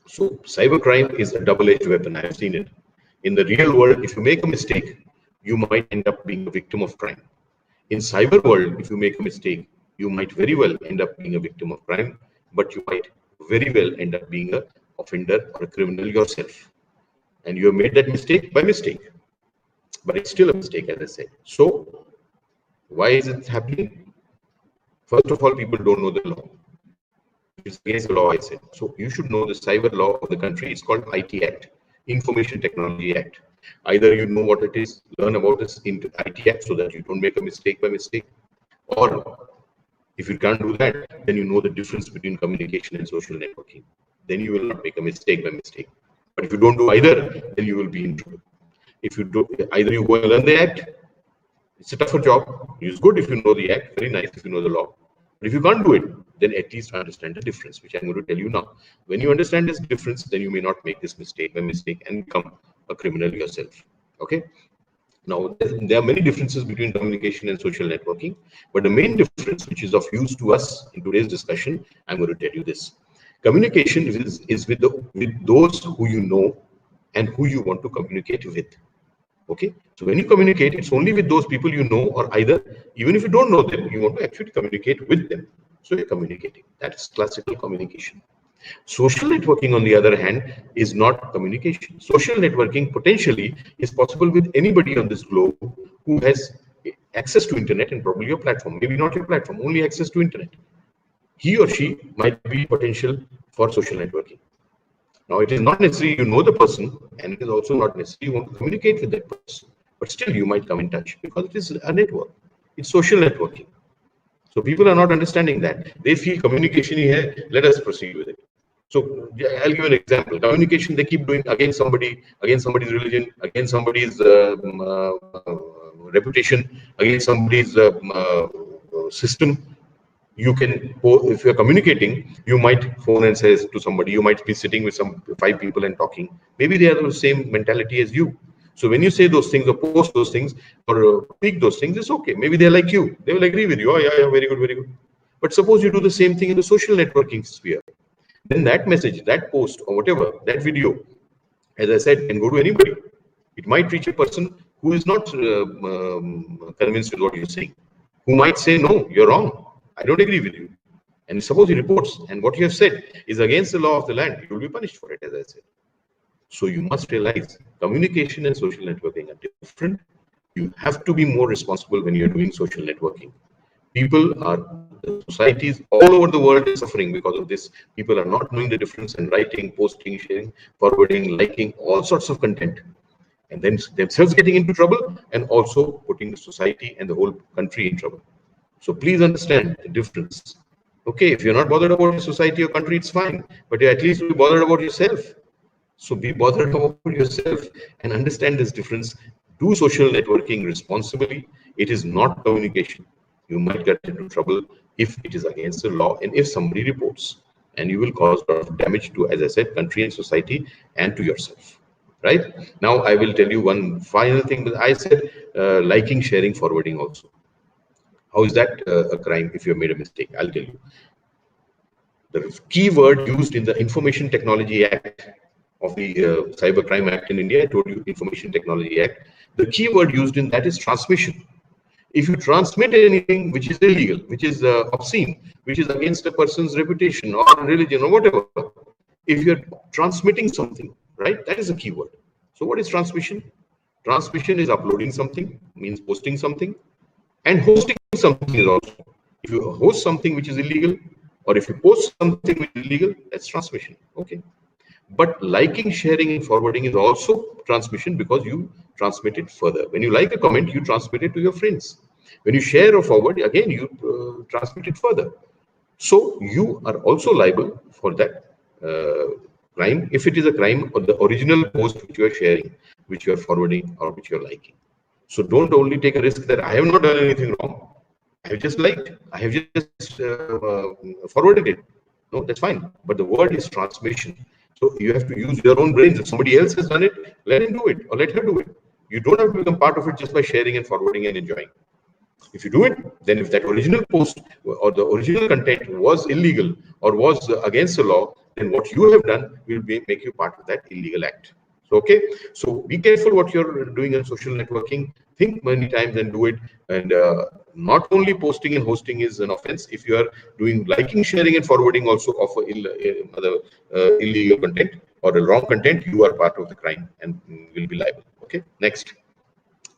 So cybercrime is a double-edged weapon. I have seen it. In the real world, if you make a mistake, you might end up being a victim of crime. In cyber world, if you make a mistake, you might very well end up being a victim of crime, but you might very well end up being an offender or a criminal yourself. And you have made that mistake by mistake. But it's still a mistake, as I said. So why is it happening? First of all, people don't know the law. It's against the law, I said. So you should know the cyber law of the country. It's called IT Act, Information Technology Act. Either you know what it is, learn about this in IT Act so that you don't make a mistake by mistake. Or if you can't do that, then you know the difference between communication and social networking. Then you will not make a mistake by mistake. But if you don't do either, then you will be in trouble. If you do, either you go and learn the Act, it's a tougher job. It's good if you know the Act, very nice if you know the law. But if you can't do it, then at least understand the difference, which I'm going to tell you now. When you understand this difference, then you may not make this mistake by mistake and become a criminal yourself. Okay. Now, there are many differences between communication and social networking, but the main difference, which is of use to us in today's discussion, I'm going to tell you this. Communication is with those who you know and who you want to communicate with. Okay, so when you communicate, it's only with those people you know, or either even if you don't know them, you want to actually communicate with them. So you're communicating. That's classical communication. Social networking, on the other hand, is not communication. Social networking potentially is possible with anybody on this globe who has access to internet and probably your platform. Maybe not your platform, only access to internet. He or she might be potential for social networking. Now, it is not necessary you know the person, and it is also not necessary you want to communicate with that person. But still, you might come in touch because it is a network. It's social networking. So people are not understanding that. They feel communication here, let us proceed with it. So I'll give an example. Communication they keep doing against somebody, against somebody's religion, against somebody's reputation, against somebody's system. You can, if you're communicating, you might phone and says to somebody, you might be sitting with some 5 people and talking. Maybe they are the same mentality as you. So when you say those things or post those things or speak those things, it's okay. Maybe they're like you. They will agree with you. Oh, yeah, very good, very good. But suppose you do the same thing in the social networking sphere. Then that message, that post or whatever, that video, as I said, can go to anybody. It might reach a person who is not convinced with what you're saying, who might say, no, you're wrong. I don't agree with you. And suppose he reports, and what you have said is against the law of the land, you will be punished for it, as I said. So you must realize communication and social networking are different. You have to be more responsible when you're doing social networking. People are, societies all over the world is suffering because of this. People are not knowing the difference in writing, posting, sharing, forwarding, liking, all sorts of content. And then themselves getting into trouble and also putting the society and the whole country in trouble. So please understand the difference. Okay, if you're not bothered about your society or country, it's fine. But at least be bothered about yourself. So be bothered about yourself and understand this difference. Do social networking responsibly. It is not communication. You might get into trouble if it is against the law and if somebody reports. And you will cause a lot of damage to, as I said, country and society and to yourself. Right? Now, I will tell you one final thing that I said, liking, sharing, forwarding also. How is that a crime if you have made a mistake? I'll tell you. The key word used in the Information Technology Act of the Cybercrime Act in India, I told you Information Technology Act, the key word used in that is transmission. If you transmit anything which is illegal, which is obscene, which is against a person's reputation or religion or whatever, if you're transmitting something, right, that is a key word. So what is transmission? Transmission is uploading something, means posting something, and hosting something is also. If you host something which is illegal, or if you post something which is illegal, that's transmission. Okay. But liking, sharing, and forwarding is also transmission because you transmit it further. When you like a comment, you transmit it to your friends. When you share or forward, again, you transmit it further. So you are also liable for that crime if it is a crime or the original post which you are sharing, which you are forwarding, or which you are liking. So don't only take a risk that I have not done anything wrong. I have just liked, I have just forwarded it. No, that's fine. But the word is transmission. So you have to use your own brains. If somebody else has done it, let him do it or let her do it. You don't have to become part of it just by sharing and forwarding and enjoying. If you do it, then if that original post or the original content was illegal or was against the law, then what you have done will make you part of that illegal act. So, okay, so be careful what you're doing in social networking. Think many times and do it. And not only posting and hosting is an offense. If you are doing liking, sharing, and forwarding also of other illegal content or the wrong content, you are part of the crime and will be liable. Okay, next.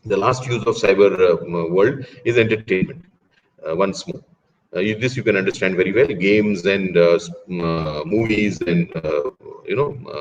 The last use of cyber world is entertainment. Once more, this you can understand very well. Games and movies and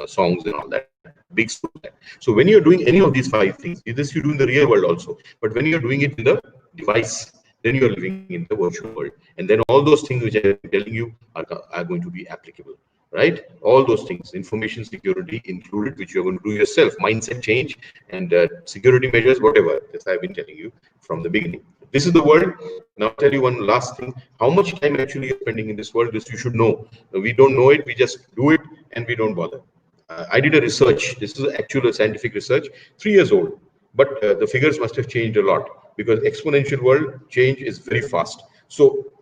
songs and all that. Big stuff. So when you're doing any of these 5 things, this you do in the real world also. But when you're doing it in the device, then you're living in the virtual world, and then all those things which I'm telling you are going to be applicable. Right? All those things, information security included, which you're going to do yourself, mindset change and security measures, whatever. This I've been telling you from the beginning. This is the world. Now, I'll tell you one last thing. How much time actually you're spending in this world, this you should know. We don't know it. We just do it and we don't bother. I did a research. This is actual scientific research, 3 years old. But the figures must have changed a lot because exponential world change is very fast. So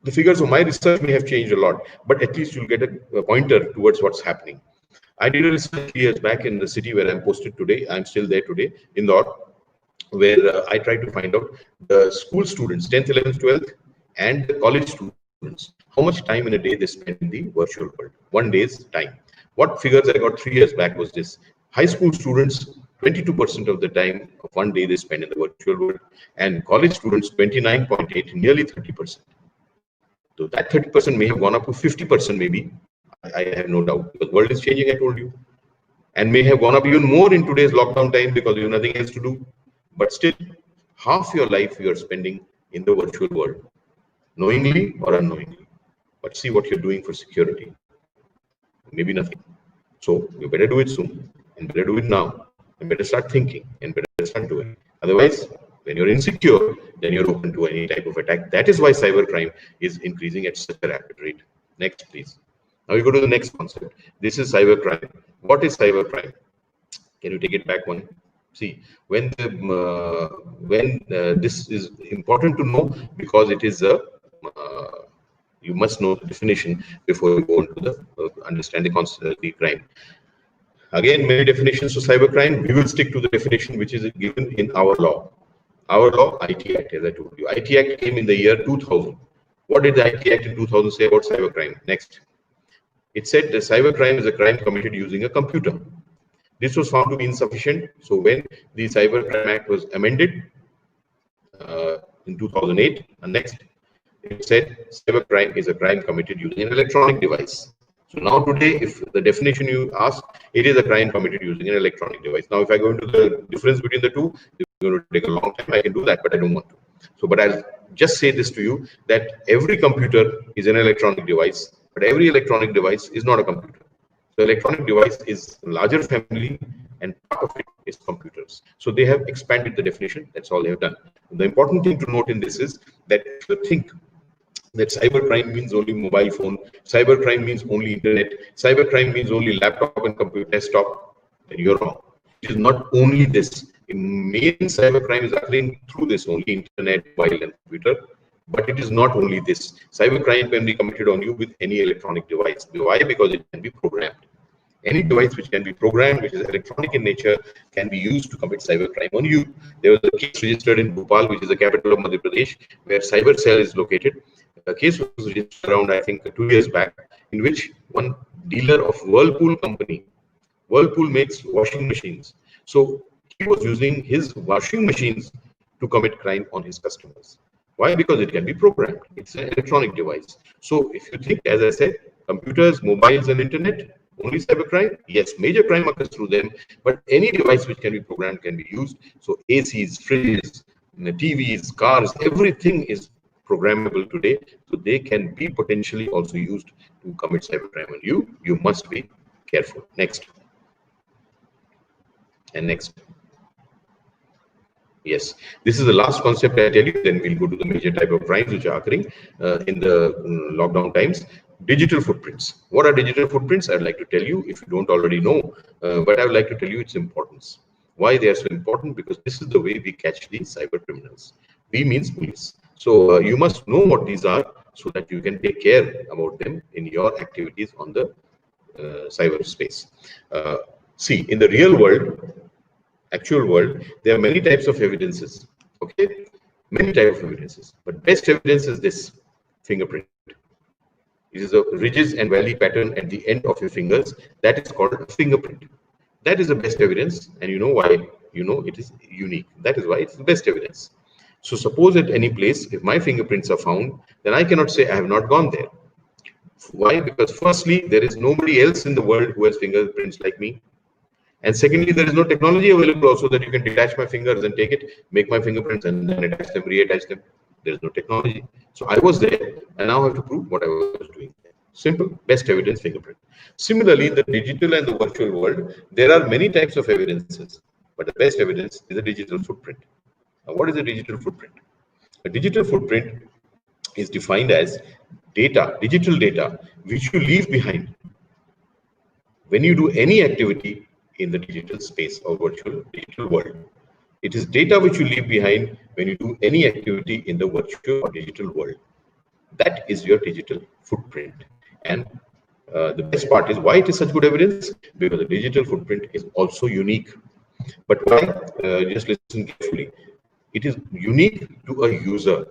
the figures of my research may have changed a lot, but at least you'll get a pointer towards what's happening. I did a research years back in the city where I'm posted today. I'm still there today, Indore, where I tried to find out the school students, 10th, 11th, 12th, and the college students, how much time in a day they spend in the virtual world, 1 day's time. What figures I got 3 years back was this. High school students, 22% of the time of 1 day they spend in the virtual world, and college students, 29.8, nearly 30%. So that 30% may have gone up to 50% maybe. I have no doubt because the world is changing, I told you. And may have gone up even more in today's lockdown time because you have nothing else to do. But still, half your life you are spending in the virtual world, knowingly or unknowingly. But see what you're doing for security. Maybe nothing. So you better do it soon, and better do it now, and better start thinking, and better start doing. Otherwise, when you're insecure, then you're open to any type of attack. That is why cybercrime is increasing at such a rapid rate. Next, please. Now we go to the next concept. This is cybercrime. What is cybercrime? Can you take it back one? See, when this is important to know, because it is a you must know the definition before you go into the understand the concept of the crime. Again, many definitions of cybercrime. We will stick to the definition which is given in our law. Our law, IT Act, as I told you. IT Act came in the year 2000. What did the IT Act in 2000 say about cybercrime? Next. It said that cybercrime is a crime committed using a computer. This was found to be insufficient. So when the Cybercrime Act was amended in 2008, and next, it said cybercrime is a crime committed using an electronic device. So now today, if the definition you ask, it is a crime committed using an electronic device. Now, if I go into the difference between the two, it's going to take a long time. I can do that, but I don't want to. So, but I'll just say this to you, that every computer is an electronic device, but every electronic device is not a computer. So electronic device is a larger family, and part of it is computers. So they have expanded the definition. That's all they have done. The important thing to note in this is that if you think that cybercrime means only mobile phone, cybercrime means only internet, cybercrime means only laptop and computer desktop, then you're wrong. It is not only this. Main cybercrime is occurring through this only internet, mobile, and computer. But it is not only this. Cybercrime can be committed on you with any electronic device. Why? Because it can be programmed. Any device which can be programmed, which is electronic in nature, can be used to commit cybercrime on you. There was a case registered in Bhopal, which is the capital of Madhya Pradesh, where cyber cell is located. A case was registered around, I think, 2 years back, in which one dealer of Whirlpool company, Whirlpool makes washing machines. So he was using his washing machines to commit crime on his customers. Why? Because it can be programmed. It's an electronic device. So if you think, as I said, computers, mobiles, and internet, only cybercrime? Yes, major crime occurs through them, but any device which can be programmed can be used. So ACs, fridges, TVs, cars, everything is programmable today. So they can be potentially also used to commit cybercrime on you. You must be careful. Next. And next. Yes, this is the last concept I tell you, then we'll go to the major type of crimes which are occurring in the lockdown times. Digital footprints. What are digital footprints? I'd like to tell you, if you don't already know, but I would like to tell you its importance. Why they are so important? Because this is the way we catch the cyber criminals. We means police. So you must know what these are so that you can take care about them in your activities on the cyberspace. See, in the real world, actual world, there are many types of evidences. Okay, many types of evidences, but best evidence is this: fingerprint. It is a ridges and valley pattern at the end of your fingers. That is called a fingerprint. That is the best evidence, and you know why? You know it is unique. That is why it's the best evidence. So suppose at any place, if my fingerprints are found, then I cannot say I have not gone there. Why? Because firstly, there is nobody else in the world who has fingerprints like me. And secondly, there is no technology available also that you can detach my fingers and take it, make my fingerprints, and then attach them, reattach them. There is no technology. So I was there, and now I have to prove what I was doing. Simple, best evidence, fingerprint. Similarly, in the digital and the virtual world, there are many types of evidences, but the best evidence is a digital footprint. Now, what is a digital footprint? A digital footprint is defined as data, digital data, which you leave behind when you do any activity in the digital space or virtual digital world. It is data which you leave behind when you do any activity in the virtual or digital world. That is your digital footprint. And the best part is why it is such good evidence, because the digital footprint is also unique. But why? Just listen carefully. It is unique to a user.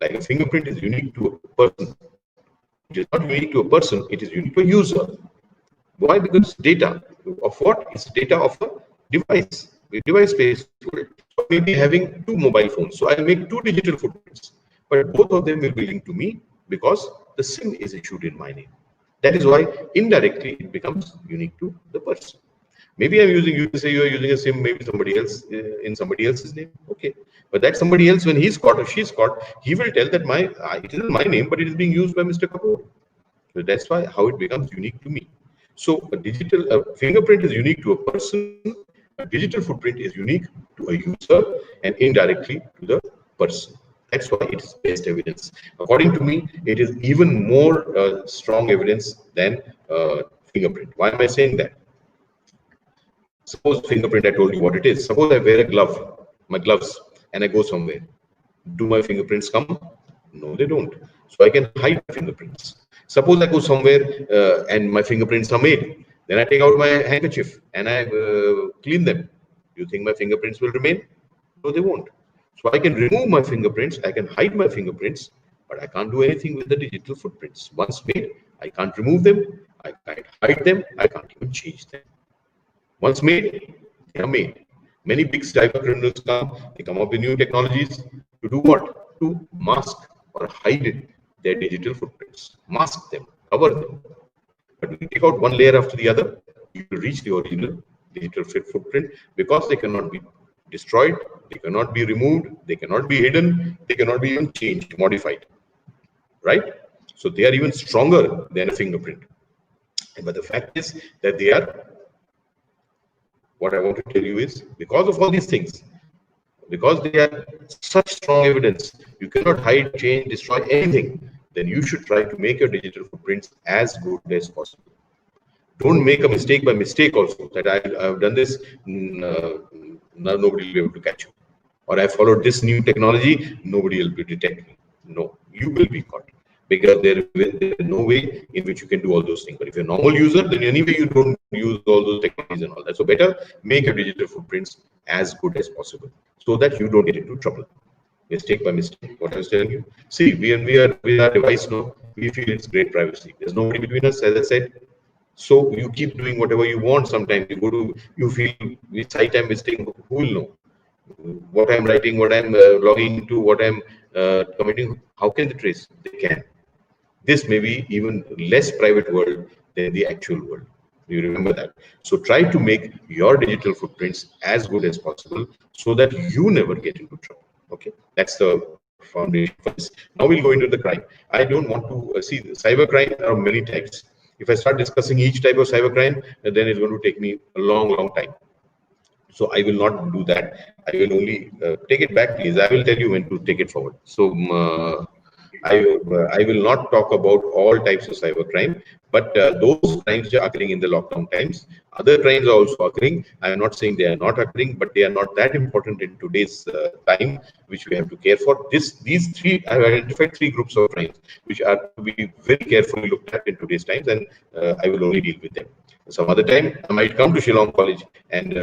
Like a fingerprint is unique to a person. It is not unique to a person, it is unique to a user. Why? Because data of what? It's data of a device, a device-based world. So maybe having two mobile phones. So I'll make two digital footprints, but both of them will be linked to me because the SIM is issued in my name. That is why indirectly it becomes unique to the person. Maybe I'm using, you say you are using a SIM, maybe somebody else in somebody else's name. Okay. But that somebody else, when he's caught or she's caught, he will tell that it isn't my name, but it is being used by Mr. Kapoor. So that's why how it becomes unique to me. So a digital fingerprint is unique to a person, a digital footprint is unique to a user and indirectly to the person. That's why it is best evidence. According to me, it is even more strong evidence than fingerprint. Why am I saying that? Suppose fingerprint, I told you what it is. Suppose I wear a glove, my gloves, and I go somewhere. Do my fingerprints come? No, they don't. So I can hide my fingerprints. Suppose I go somewhere and my fingerprints are made. Then I take out my handkerchief and I clean them. Do you think my fingerprints will remain? No, they won't. So I can remove my fingerprints, I can hide my fingerprints, but I can't do anything with the digital footprints. Once made, I can't remove them, I can't hide them, I can't even change them. Once made, they are made. Many big cyber criminals they come up with new technologies to do what? To mask or hide their digital footprints. Mask them, cover them. But when you take out one layer after the other, you will reach the original digital footprint because they cannot be destroyed, they cannot be removed, they cannot be hidden, they cannot be even changed, modified. Right? So they are even stronger than a fingerprint. But the fact is that they are, what I want to tell you is, because of all these things, because they are such strong evidence, you cannot hide, change, destroy anything, then you should try to make your digital footprints as good as possible. Don't make a mistake by mistake also, that I've done this, now nobody will be able to catch you. Or I followed this new technology, nobody will be detect me. No, you will be caught. Because there is no way in which you can do all those things. But if you're a normal user, then anyway you don't use all those technologies and all that. So better make your digital footprints as good as possible so that you don't get into trouble. Mistake by mistake. What I was telling you. See, we are with our device now, we feel it's great privacy. There's nobody between us, as I said. So you keep doing whatever you want. Sometimes you feel with site I'm visiting, who will know what I'm writing, what I'm logging into, what I'm committing? How can they trace? They can. This may be even less private world than the actual world. You remember that. So try to make your digital footprints as good as possible so that you never get into trouble. Okay, that's the foundation for this. Now we'll go into the crime. I don't want to see cybercrime are many types. If I start discussing each type of cybercrime, then it's going to take me a long time. So I will not do that. I will only take it back, please. I will tell you when to take it forward. So I will not talk about all types of cybercrime, but those crimes which are occurring in the lockdown times. Other crimes are also occurring. I am not saying they are not occurring, but they are not that important in today's time, which we have to care for. These three, I have identified three groups of crimes which are to be very carefully looked at in today's times, and I will only deal with them. Some other time, I might come to Shillong College and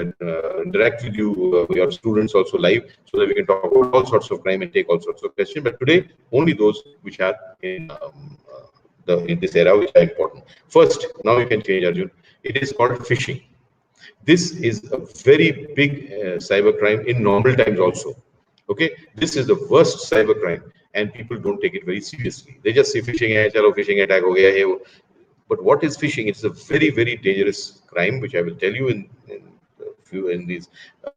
interact with you, your students also live, so that we can talk about all sorts of crime and take all sorts of questions. But today, only those which are in this era, which are important. First, now you can change, Arjun. It is called phishing. This is a very big cybercrime in normal times also. Okay, this is the worst cybercrime, and people don't take it very seriously. They just say phishing hai, chalo phishing attack ho gaya hai. But what is phishing? It's a very dangerous crime, which I will tell you in these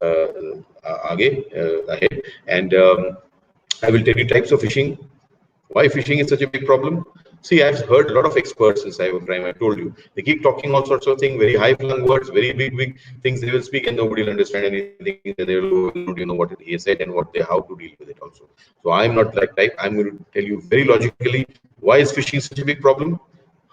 ahead. And I will tell you types of phishing. Why phishing is such a big problem? See, I've heard a lot of experts in cybercrime. I told you, they keep talking all sorts of things, very high-flung words, very big things they will speak, and nobody will understand anything. And they will, know what he said and how to deal with it also. So I'm not that type. I'm going to tell you very logically why is phishing such a big problem.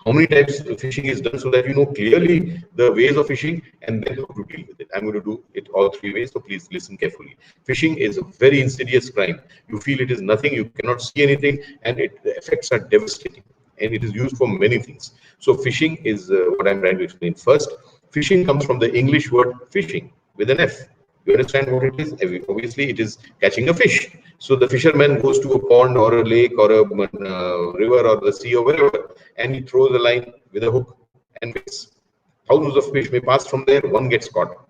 How many types of phishing is done so that you know clearly the ways of phishing and then how to deal with it. I'm going to do it all three ways, so please listen carefully. Phishing is a very insidious crime. You feel it is nothing, you cannot see anything, and the effects are devastating. And it is used for many things. So phishing is what I'm trying to explain. First, phishing comes from the English word fishing with an F. You understand what it is? Obviously, it is catching a fish. So the fisherman goes to a pond or a lake or a river or the sea or wherever, and he throws a line with a hook and waits. Thousands of fish may pass from there, one gets caught,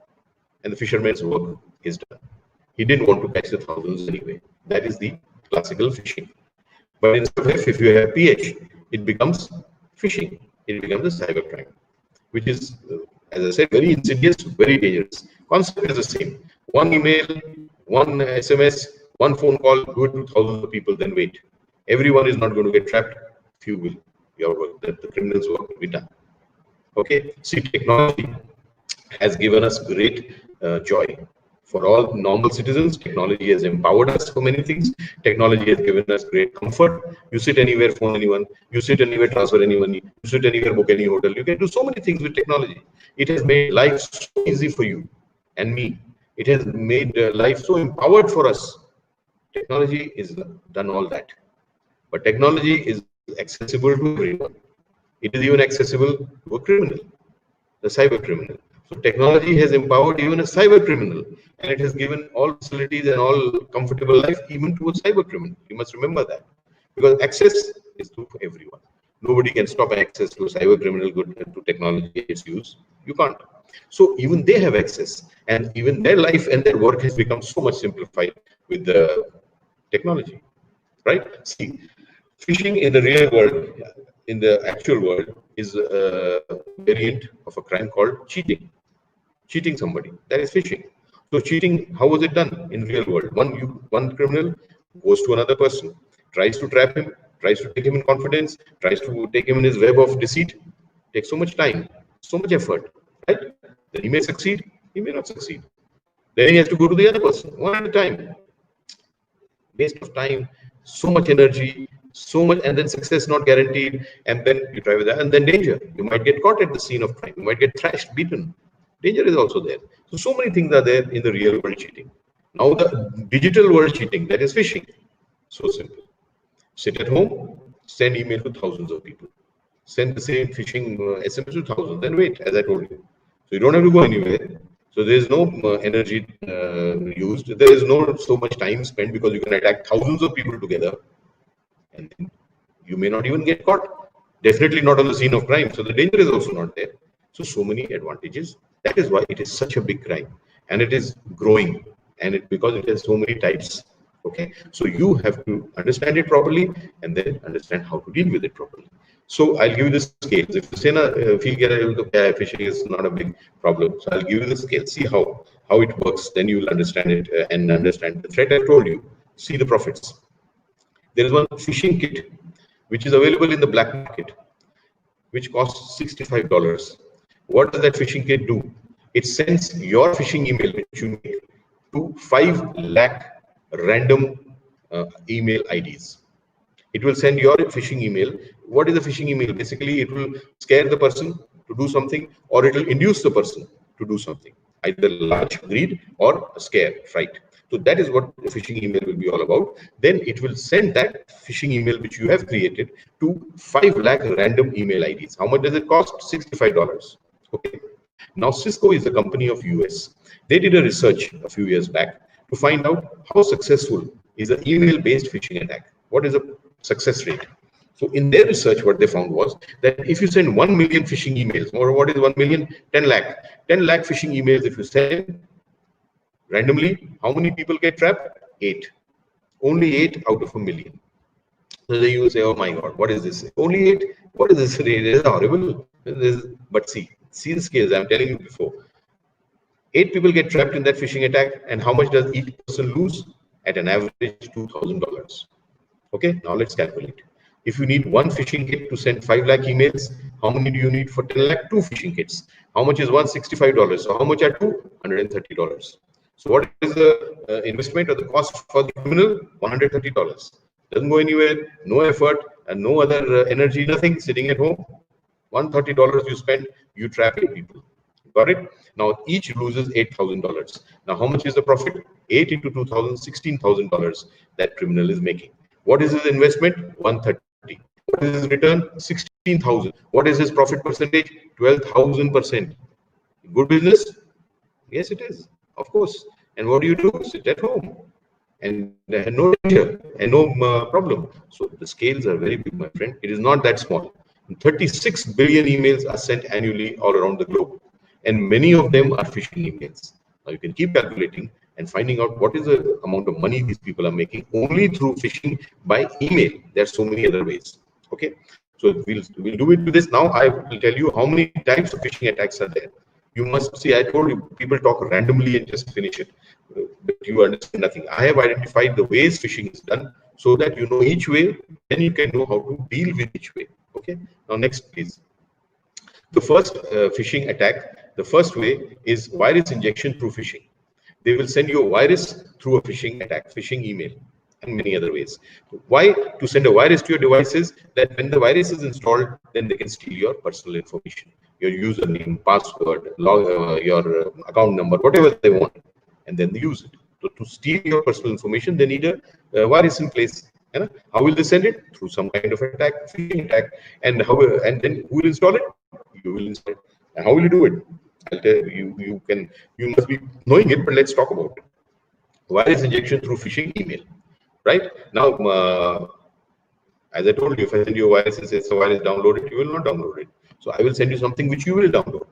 and the fisherman's work is done. He didn't want to catch the thousands anyway. That is the classical fishing. But instead of F, if you have PH, it becomes phishing. It becomes a cybercrime, which is As I said, very insidious, very dangerous. Concept is the same. One email, one SMS, one phone call, do it to thousands of people, then wait. Everyone is not going to get trapped. Few will. Your work, the criminals' work will be done. Okay. See, technology has given us great joy. For all normal citizens, technology has empowered us for many things. Technology has given us great comfort. You sit anywhere, phone anyone. You sit anywhere, transfer any money. You sit anywhere, book any hotel. You can do so many things with technology. It has made life so easy for you and me. It has made life so empowered for us. Technology is done all that. But technology is accessible to everyone. It is even accessible to a criminal, the cyber criminal. So technology has empowered even a cyber criminal, and it has given all facilities and all comfortable life even to a cyber criminal. You must remember that, because access is to everyone. Nobody can stop access to a cyber criminal good to technology its use. You can't. So even they have access, and even their life and their work has become so much simplified with the technology, right? See, phishing in the real world, in the actual world, is a variant of a crime called cheating. Cheating somebody, that is phishing. So cheating, how was it done in real world? One criminal goes to another person, tries to trap him, tries to take him in confidence, tries to take him in his web of deceit. Takes so much time, so much effort, right? Then he may succeed, he may not succeed. Then he has to go to the other person one at a time. Waste of time, so much energy, so much, and then success not guaranteed. And then you try with that, and then danger. You might get caught at the scene of crime. You might get thrashed, beaten. Danger is also there. So many things are there in the real world cheating. Now the digital world cheating, that is phishing. So simple. Sit at home, send email to thousands of people. Send the same phishing SMS to thousands. Then wait, as I told you. So you don't have to go anywhere. So there is no energy used. There is no so much time spent, because you can attack thousands of people together, and then you may not even get caught. Definitely not on the scene of crime. So the danger is also not there. So many advantages. That is why it is such a big crime, and it is growing, and because it has so many types. Okay, so you have to understand it properly, and then understand how to deal with it properly. So I'll give you the scales. If you say if you get phishing is not a big problem, so I'll give you the scale. See how it works. Then you will understand it and understand the threat I told you. See the profits. There is one phishing kit which is available in the black market, which costs $65. What does that phishing kit do? It sends your phishing email, which you make, to 5 lakh random email IDs. It will send your phishing email. What is a phishing email? Basically, it will scare the person to do something, or it will induce the person to do something, either large greed or scare, fright. So that is what the phishing email will be all about. Then it will send that phishing email which you have created to 5 lakh random email IDs. How much does it cost? $65. Okay. Now Cisco is a company of US. They did a research a few years back to find out how successful is an email-based phishing attack. What is the success rate? So in their research, what they found was that if you send 1 million phishing emails, or what is 1 million? 10 lakh. 10 lakh phishing emails, if you send randomly, how many people get trapped? 8. Only 8 out of a million. So then you will say, oh my God, what is this? Only 8? What is this? It is horrible. But see the scales I'm telling you before. 8 people get trapped in that phishing attack, and how much does each person lose? At an average $2,000. Okay, now let's calculate. If you need one phishing kit to send 5 lakh emails, how many do you need for 10 lakh? 2 phishing kits. How much is one? $65. So how much are two? $130. So what is the investment or the cost for the criminal? $130. Doesn't go anywhere, no effort, and no other energy, nothing, sitting at home. $130 you spend, you trap 8 people. Got it? Now each loses $8,000. Now how much is the profit? 8 into 2,000, $16,000 that criminal is making. What is his investment? 130. What is his return? 16,000. What is his profit percentage? 12,000%. Good business? Yes, it is. Of course. And what do? Sit at home. And no danger and no problem. So the scales are very big, my friend. It is not that small. 36 billion emails are sent annually all around the globe, and many of them are phishing emails. Now you can keep calculating and finding out what is the amount of money these people are making only through phishing by email. There are so many other ways. Okay, so we'll do it with this. Now I will tell you how many types of phishing attacks are there. You must see, I told you, people talk randomly and just finish it, but you understand nothing. I have identified the ways phishing is done so that you know each way, then you can know how to deal with each way. Okay. Now, next, please. The first phishing attack, the first way is virus injection through phishing. They will send you a virus through a phishing attack, phishing email, and many other ways. Why? To send a virus to your devices, that when the virus is installed, then they can steal your personal information, your username, password, your account number, whatever they want, and then they use it. So to steal your personal information, they need a virus in place. How will they send it? Through some kind of attack, phishing attack. And then who will install it? You will install it. And how will you do it? I'll tell you. You must be knowing it, but let's talk about it. Virus injection through phishing email. Right now, as I told you, if I send you a virus and says a virus, download it, you will not download it. So I will send you something which you will download.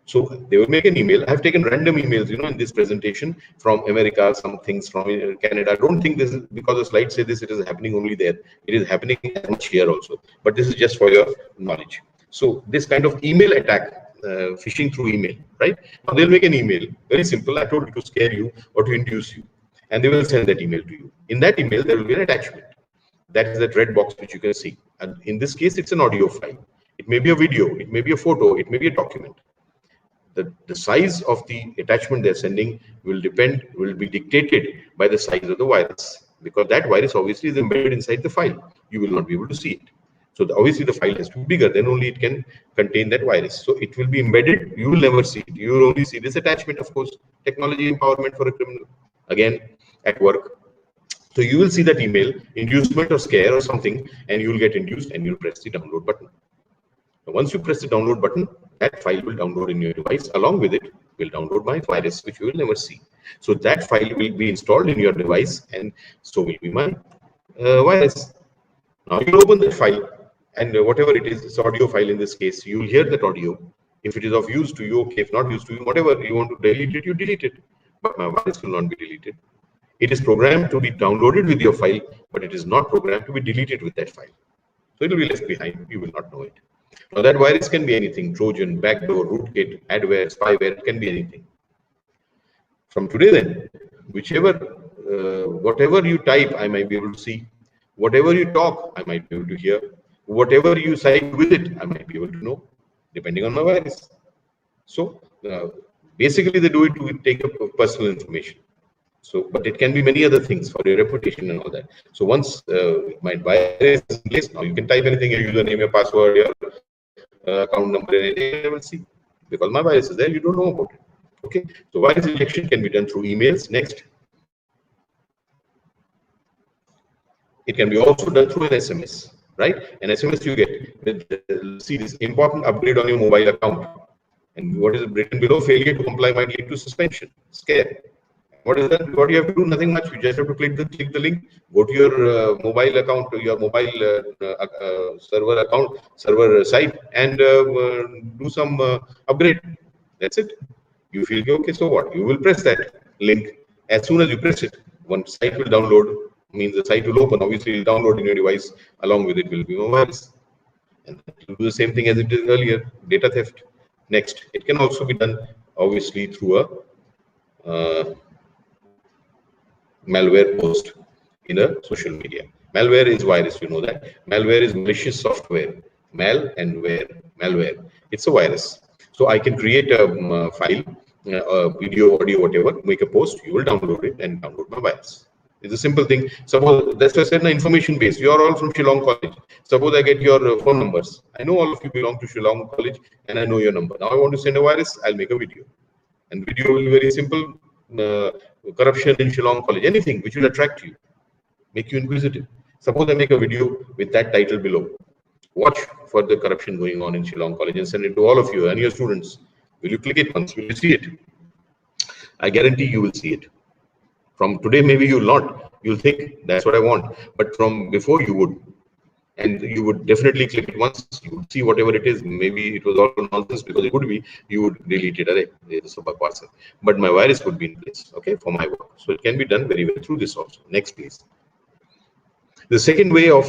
So they will make an email. I have taken random emails, in this presentation from America, some things from Canada. I don't think this is because the slides say this, it is happening only there. It is happening much here also. But this is just for your knowledge. So this kind of email attack, phishing through email, right? Now they'll make an email. Very simple. I told you to scare you or to induce you. And they will send that email to you. In that email, there will be an attachment. That is that red box which you can see. And in this case, it's an audio file. It may be a video. It may be a photo. It may be a document. The size of the attachment they're sending will be dictated by the size of the virus, because that virus obviously is embedded inside the file. You will not be able to see it. So obviously the file has to be bigger, then only it can contain that virus. So it will be embedded. You will never see it. You will only see this attachment, of course. Technology empowerment for a criminal, again, at work. So you will see that email, inducement or scare or something, and you will get induced and you'll press the download button. Once you press the download button, that file will download in your device. Along with it will download my virus, which you will never see. So that file will be installed in your device, and so will be my virus. Now you open that file, and whatever it is, it's audio file in this case, you will hear that audio. If it is of use to you, okay. If not used to you, whatever you want to delete it, you delete it. But my virus will not be deleted. It is programmed to be downloaded with your file, but it is not programmed to be deleted with that file. So it will be left behind. You will not know it. Now that virus can be anything: Trojan, backdoor, rootkit, adware, spyware. It can be anything. From today, then, whatever you type, I might be able to see. Whatever you talk, I might be able to hear. Whatever you cite with it, I might be able to know, depending on my virus. So basically, they do it to take up personal information. So, but it can be many other things for your reputation and all that. So once my virus is in place, now you can type anything, your username, your password, your account number, anything, I will see. Because my virus is there, you don't know about it. Okay. So virus injection can be done through emails. Next. It can be also done through an SMS, right? An SMS you get. See this important upgrade on your mobile account. And what is written below? Failure to comply might lead to suspension. Scare. What is that? What you have to do? Nothing much. You just have to click the link, go to your mobile account, to your mobile server site, and do some upgrade. That's it. You feel okay. So what? You will press that link. As soon as you press it, one site will download. Means the site will open. Obviously, it will download in your device. Along with it will be a virus. And it will do the same thing as it did earlier. Data theft. Next, it can also be done obviously through a malware post in a social media. Malware is virus, you know that. Malware is malicious software. Mal and ware, malware. It's a virus. So I can create a file, a video, audio, whatever, make a post, you will download it and download my virus. It's a simple thing. Suppose, that's why I said information based. You are all from Shillong College. Suppose I get your phone numbers. I know all of you belong to Shillong College and I know your number. Now I want to send a virus, I'll make a video. And video will be very simple. Corruption in Shillong College, anything which will attract you, make you inquisitive. Suppose I make a video with that title below. Watch for the corruption going on in Shillong College and send it to all of you and your students. Will you click it once? Will you see it? I guarantee you will see it. From today, maybe you will not. You'll think that's what I want. But from before, you would. And you would definitely click it once. You would see whatever it is. Maybe it was all nonsense, because it could be. You would delete it. But my virus would be in place, okay, for my work. So it can be done very well through this also. Next, please. The second way of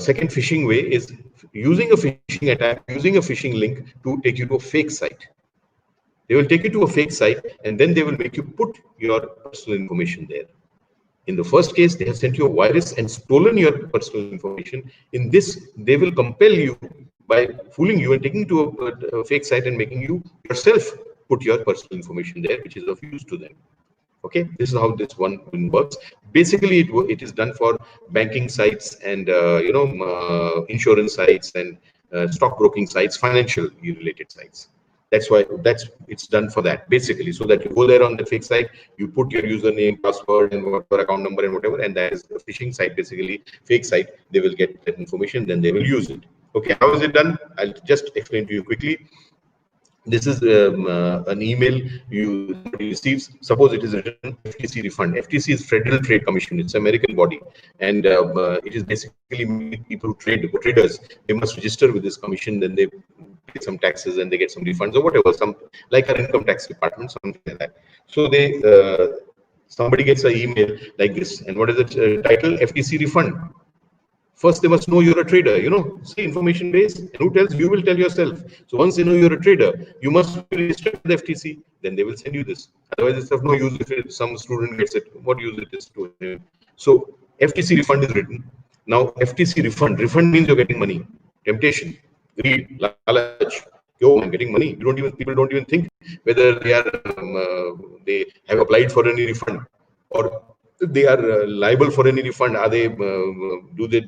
second phishing way is using a phishing attack, using a phishing link to take you to a fake site. They will take you to a fake site, and then they will make you put your personal information there. In the first case, they have sent you a virus and stolen your personal information. In this, they will compel you by fooling you and taking you to a fake site and making you yourself put your personal information there, which is of use to them. Okay, this is how this one works. Basically, it is done for banking sites and insurance sites and stockbroking sites, financial related sites. That's why it's done for that, basically, so that you go there on the fake site, you put your username, password, and whatever account number and whatever, and that is a phishing site, basically fake site. They will get that information, then they will use it. Okay, how is it done? I'll just explain to you quickly. This is an email somebody receives. Suppose it is written FTC refund. FTC is Federal Trade Commission. It's an American body, and it is basically people who traders. They must register with this commission. Then they pay some taxes and they get some refunds or whatever. Some like our income tax department, something like that. So they somebody gets an email like this, and what is the title? FTC refund. First, they must know you're a trader, see, information base, and who tells you? You will tell yourself. So once they know you're a trader, you must be registered with the FTC, then they will send you this. Otherwise, it's of no use if some student gets it. What use it is to him? So FTC refund is written. Now, FTC refund means you're getting money. Temptation, greed, lalach. Yo, I'm getting money. People don't even think whether they have applied for any refund or they are liable for any refund. Are they do they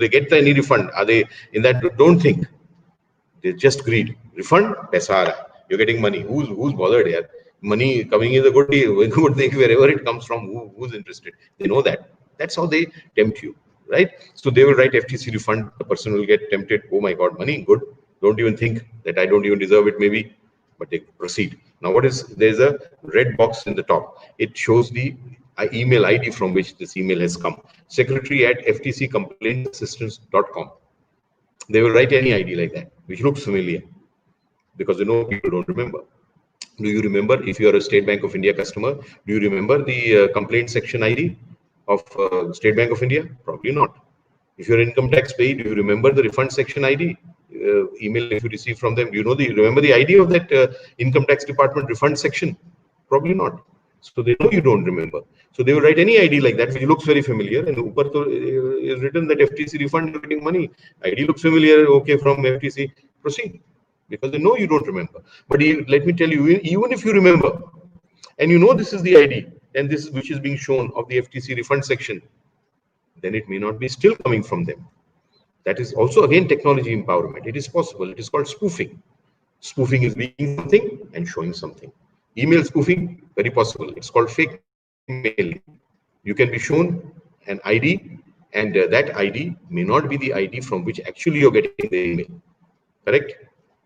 get any refund? Are they in that? Don't think. They just greed. Refund, paisa aa raha hai. You're getting money. Who's bothered here? Money coming is a good thing wherever it comes from. Who's interested? They know that. That's how they tempt you, right? So they will write FTC refund. The person will get tempted. Oh my God, money, good. Don't even think that I don't even deserve it, maybe. But they proceed. Now, there's a red box in the top. It shows the email ID from which this email has come. secretary@ftccomplaintsassistance.com. They will write any ID like that, which looks familiar because they know people don't remember. Do you remember, if you are a State Bank of India customer, do you remember the complaint section ID of State Bank of India? Probably not. If you're an income tax payee, do you remember the refund section ID? Email if you receive from them, do you remember the ID of that income tax department refund section? Probably not. So they know you don't remember. So they will write any ID like that, which looks very familiar. And upar is written that FTC refund, you're getting money. ID looks familiar. Okay, from FTC, proceed. Because they know you don't remember. But let me tell you, even if you remember, and you know this is the ID, and this is which is being shown of the FTC refund section, then it may not be still coming from them. That is also again technology empowerment. It is possible. It is called spoofing. Spoofing is being something and showing something. Email spoofing, very possible. It's called fake mailing. You can be shown an ID, and that ID may not be the ID from which actually you're getting the email. Correct?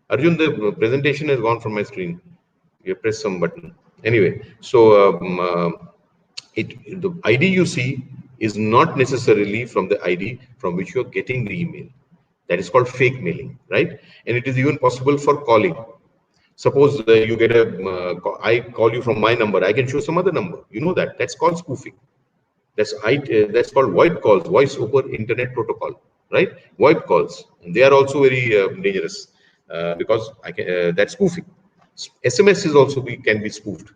Arjun, the presentation has gone from my screen. You press some button. Anyway, so the ID you see is not necessarily from the ID from which you're getting the email. That is called fake mailing, right? And it is even possible for calling. Suppose you get I call you from my number. I can show some other number. You know that. That's called spoofing. That's called VoIP calls, voice over internet protocol, right? VoIP calls, and they are also very dangerous because that's spoofing. SMS is also can be spoofed.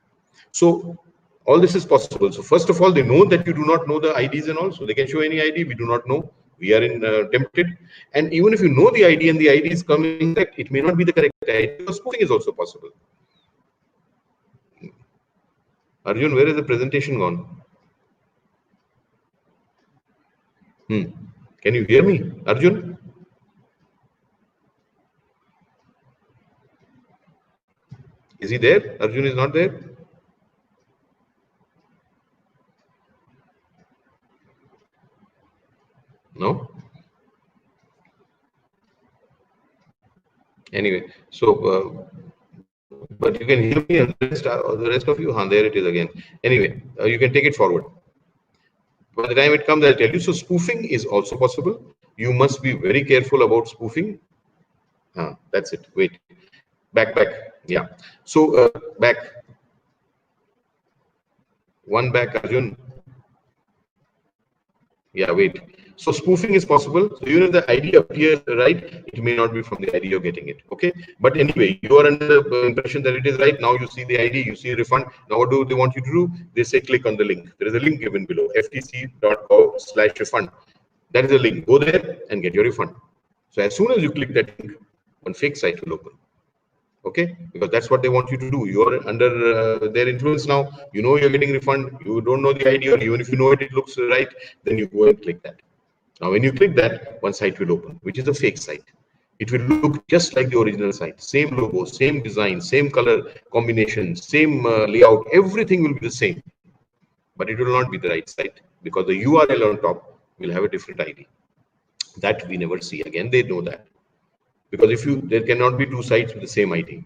So all this is possible. So first of all, they know that you do not know the IDs and all, so they can show any ID. We do not know. We are tempted. And even if you know the ID and the ID is coming correct, it may not be the correct ID. So spoofing is also possible. Arjun, where is the presentation gone? Can you hear me, Arjun? Is he there? Arjun is not there. No. Anyway, so but you can hear me, and the rest of you, there it is again. Anyway, you can take it forward. By the time it comes, I'll tell you. So spoofing is also possible. You must be very careful about spoofing. That's it. Wait. Back. Yeah. So back. One back, Arjun. Yeah, wait. So spoofing is possible. So even if the ID appears right, it may not be from the ID you're getting it. Okay. But anyway, you are under the impression that it is right. Now you see the ID, you see a refund. Now what do they want you to do? They say click on the link. There is a link given below, ftc.gov/refund. That is a link. Go there and get your refund. So as soon as you click that link, one fake site will open. Okay, because that's what they want you to do. You are under their influence now. You know you're getting refund. You don't know the ID, or even if you know it, it looks right. Then you go and click that. Now, when you click that, one site will open, which is a fake site. It will look just like the original site. Same logo, same design, same color combination, same layout. Everything will be the same, but it will not be the right site because the URL on top will have a different ID. That we never see. Again, they know that. Because if you, there cannot be two sites with the same ID.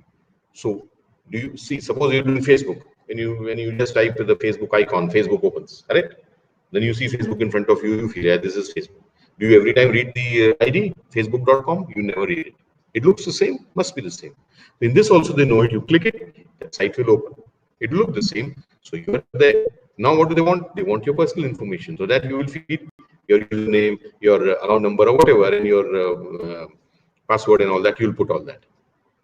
So do you see, suppose you're doing Facebook, when you just type the Facebook icon, Facebook opens, correct? Then you see Facebook in front of you, you feel, yeah, this is Facebook. Do you every time read the ID, facebook.com? You never read it. It looks the same, must be the same. In this also they know it, you click it, that site will open. It will look the same. So you are there. Now what do they want? They want your personal information. So that you will feed your username, your account number or whatever, and your password and all that, you'll put all that.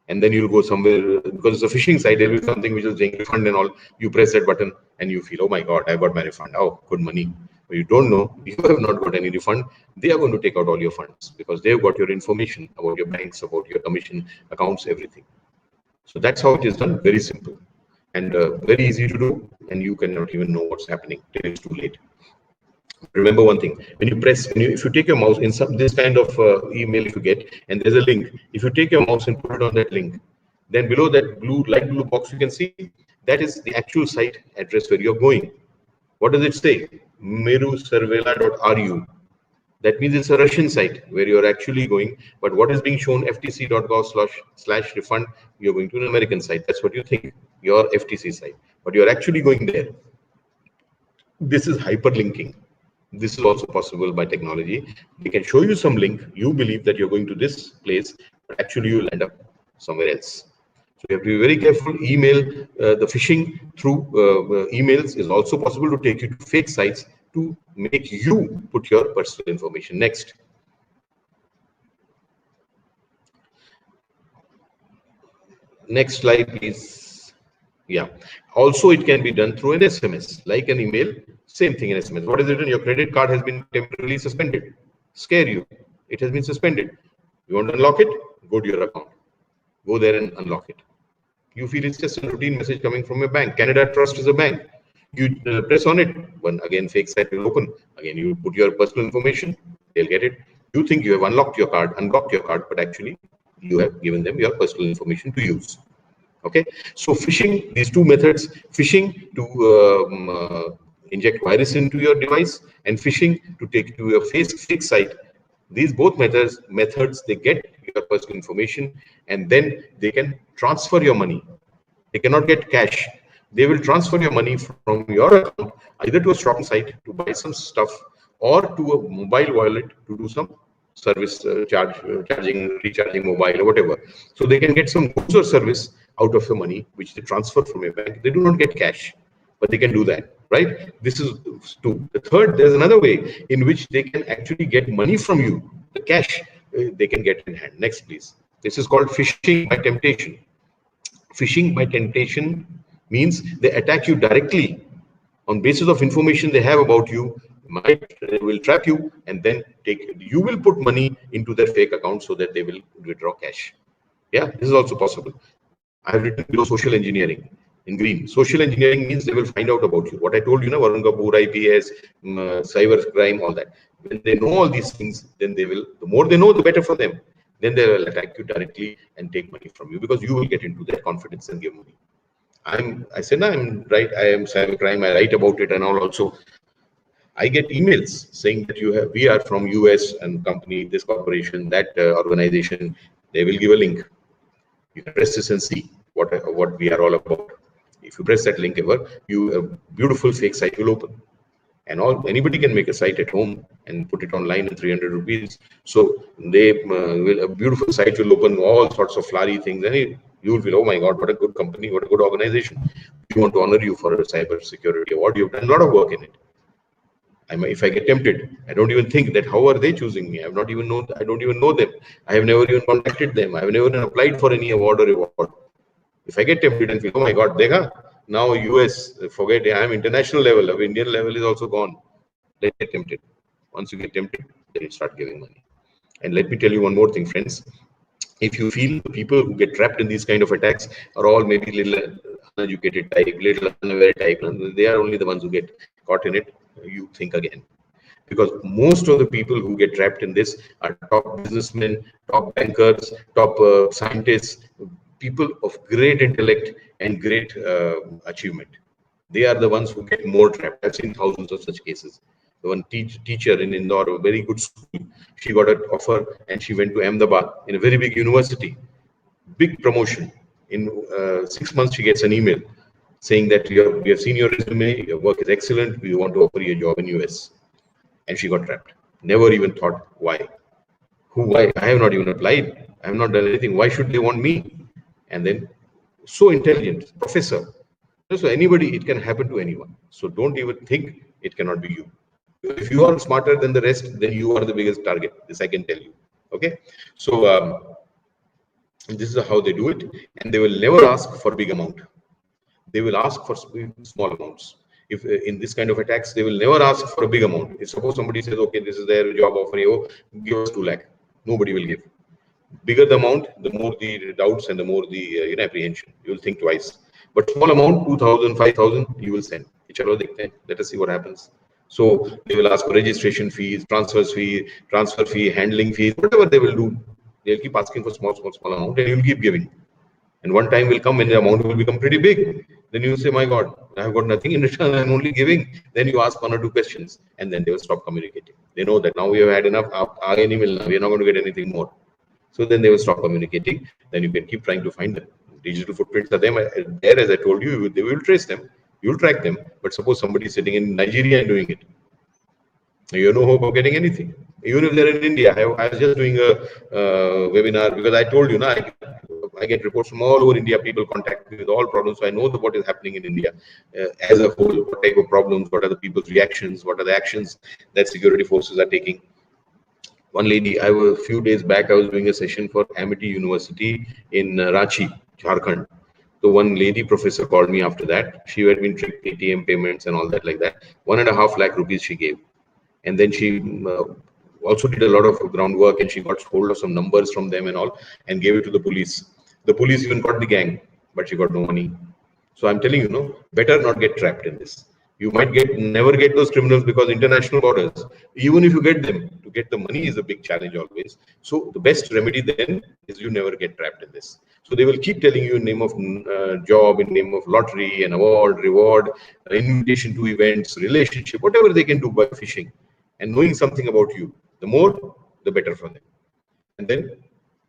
And then you'll go somewhere, because it's a phishing site, there will be something which is saying refund and all. You press that button and you feel, oh my God, I got my refund. Oh, good money. But you don't know, you have not got any refund. They are going to take out all your funds because they've got your information about your banks, about your commission accounts, everything. So that's how it is done. Very simple and very easy to do. And you cannot even know what's happening till it's too late. Remember one thing: when you press, if you take your mouse in this kind of email, if you get, and there's a link, if you take your mouse and put it on that link, then below that light blue box you can see, that is the actual site address where you're going. What does it say? meruservela.ru. That means it's a Russian site where you're actually going. But what is being shown, ftc.gov/refund, you're going to an American site. That's what you think, your FTC site. But you're actually going there. This is hyperlinking. This is also possible by technology. They can show you some link. You believe that you're going to this place, but actually you'll end up somewhere else. So you have to be very careful. Email, the phishing through emails is also possible to take you to fake sites to make you put your personal information. Next. Next slide, please. Yeah. Also, it can be done through an SMS, like an email. Same thing in SMS. What is it? Your credit card has been temporarily suspended. Scare you. It has been suspended. You want to unlock it? Go to your account. Go there and unlock it. You feel it's just a routine message coming from a bank. Canada Trust is a bank. You press on it. One again, fake site will open. Again, you put your personal information. They'll get it. You think you have unlocked your card, but actually you have given them your personal information to use. Okay. So phishing, these two methods: phishing to inject virus into your device, and phishing to take to a fake site. These both methods, they get your personal information, and then they can transfer your money. They cannot get cash. They will transfer your money from your account either to a shopping site to buy some stuff, or to a mobile wallet to do some service charging, recharging mobile or whatever. So they can get some goods or service out of the money which they transfer from a bank. They do not get cash, but they can do that, right? This is two. The third, there's another way in which they can actually get money from you. The cash they can get in hand. Next, please. This is called phishing by temptation. Phishing by temptation means they attack you directly on basis of information they have about you. They will trap you, and then you will put money into their fake account so that they will withdraw cash. Yeah, this is also possible. I have written below social engineering in green. Social engineering means they will find out about you. What I told you, Varun Kapoor, IPS, cybercrime, all that. When they know all these things, then they will, the more they know, the better for them. Then they will attack you directly and take money from you, because you will get into their confidence and give money. I said, no, I'm right. I am cybercrime. I write about it and all also. I get emails saying that we are from US and company, this corporation, that organization. They will give a link. You can press this and see what we are all about. If you press that link ever, a beautiful fake site will open. And anybody can make a site at home and put it online in 300 rupees. So a beautiful site will open, all sorts of flowery things, and you will feel, oh my God, what a good company, what a good organization. We want to honor you for a cyber security award. You've done a lot of work in it. If I get tempted, I don't even think that how are they choosing me? I don't even know them. I have never even contacted them. I have never even applied for any award or reward. If I get tempted and feel, oh my God, dekha, now US, forget it, I'm international level, of Indian level is also gone. Let's get tempted. Once you get tempted, then you start giving money. And let me tell you one more thing, friends. If you feel the people who get trapped in these kind of attacks are all maybe little uneducated type, little unaware type, and they are only the ones who get caught in it, you think again. Because most of the people who get trapped in this are top businessmen, top bankers, top scientists, people of great intellect and great achievement. They are the ones who get more trapped. I've seen thousands of such cases. The one teacher in Indore, a very good school, she got an offer and she went to Ahmedabad in a very big university, big promotion. In 6 months, she gets an email saying that we have seen your resume, your work is excellent, we want to offer you a job in US. And she got trapped. Never even thought why. Why? I have not even applied. I have not done anything. Why should they want me? And then, so intelligent, professor. So anybody, it can happen to anyone. So don't even think it cannot be you. If you are smarter than the rest, then you are the biggest target. This I can tell you. Okay. So this is how they do it, and they will never ask for big amount. They will ask for small amounts. If in this kind of attacks, they will never ask for a big amount. If suppose somebody says, okay, this is their job offer, oh, give us 2 lakh. Nobody will give. Bigger the amount, the more the doubts and the more the apprehension. You will think twice. But small amount, 2,000, 5,000, you will send. Let us see what happens. So they will ask for registration fees, transfer fee, handling fees, whatever they will do. They'll keep asking for small amount, and you'll keep giving. And one time will come when the amount will become pretty big. Then you say, my God, I have got nothing in return, I'm only giving. Then you ask 1 or 2 questions, and then they will stop communicating. They know that now we have had enough, we are not going to get anything more. So then they will stop communicating. Then you can keep trying to find them. Digital footprints are there, as I told you, they will trace them, you will track them. But suppose somebody is sitting in Nigeria and doing it, you have no hope of getting anything. Even if they're in India, I was just doing a webinar because I told you, I get reports from all over India. People contact me with all problems, so I know what is happening in India as a whole. What type of problems? What are the people's reactions? What are the actions that security forces are taking? One lady, a few days back, I was doing a session for Amity University in Ranchi, Jharkhand. So one lady professor called me after that. She had been tricked ATM payments and all that like that. 1.5 lakh rupees she gave. And then she also did a lot of groundwork, and she got hold of some numbers from them and all, and gave it to the police. The police even got the gang, but she got no money. So I'm telling you, better not get trapped in this. You might never get those criminals because international borders, even if you get them, to get the money is a big challenge always. So the best remedy then is you never get trapped in this. So they will keep telling you in name of job, in name of lottery, an award, reward, invitation to events, relationship, whatever they can do by phishing. And knowing something about you, the more, the better for them. And then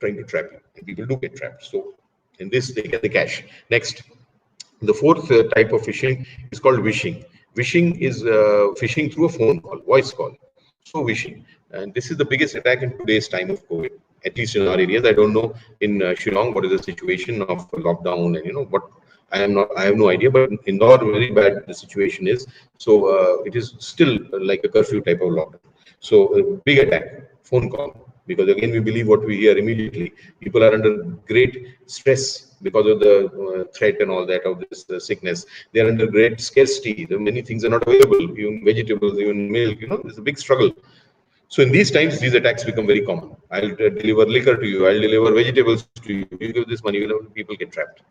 trying to trap you. And people do get trapped. So in this, they get the cash. Next, the fourth type of phishing is called wishing. Wishing is phishing through a phone call, voice call. So wishing. And this is the biggest attack in today's time of COVID, at least in our areas. I don't know in Shillong what is the situation of lockdown and what. I have no idea, but in Indore, very bad the situation is. So it is still like a curfew type of lockdown. So a big attack, phone call, because again we believe what we hear immediately. People are under great stress because of the threat and all that of this sickness. They are under great scarcity. Many things are not available, even vegetables, even milk. It's a big struggle. So in these times, these attacks become very common. I'll deliver liquor to you. I'll deliver vegetables to you. You give this money, people get trapped.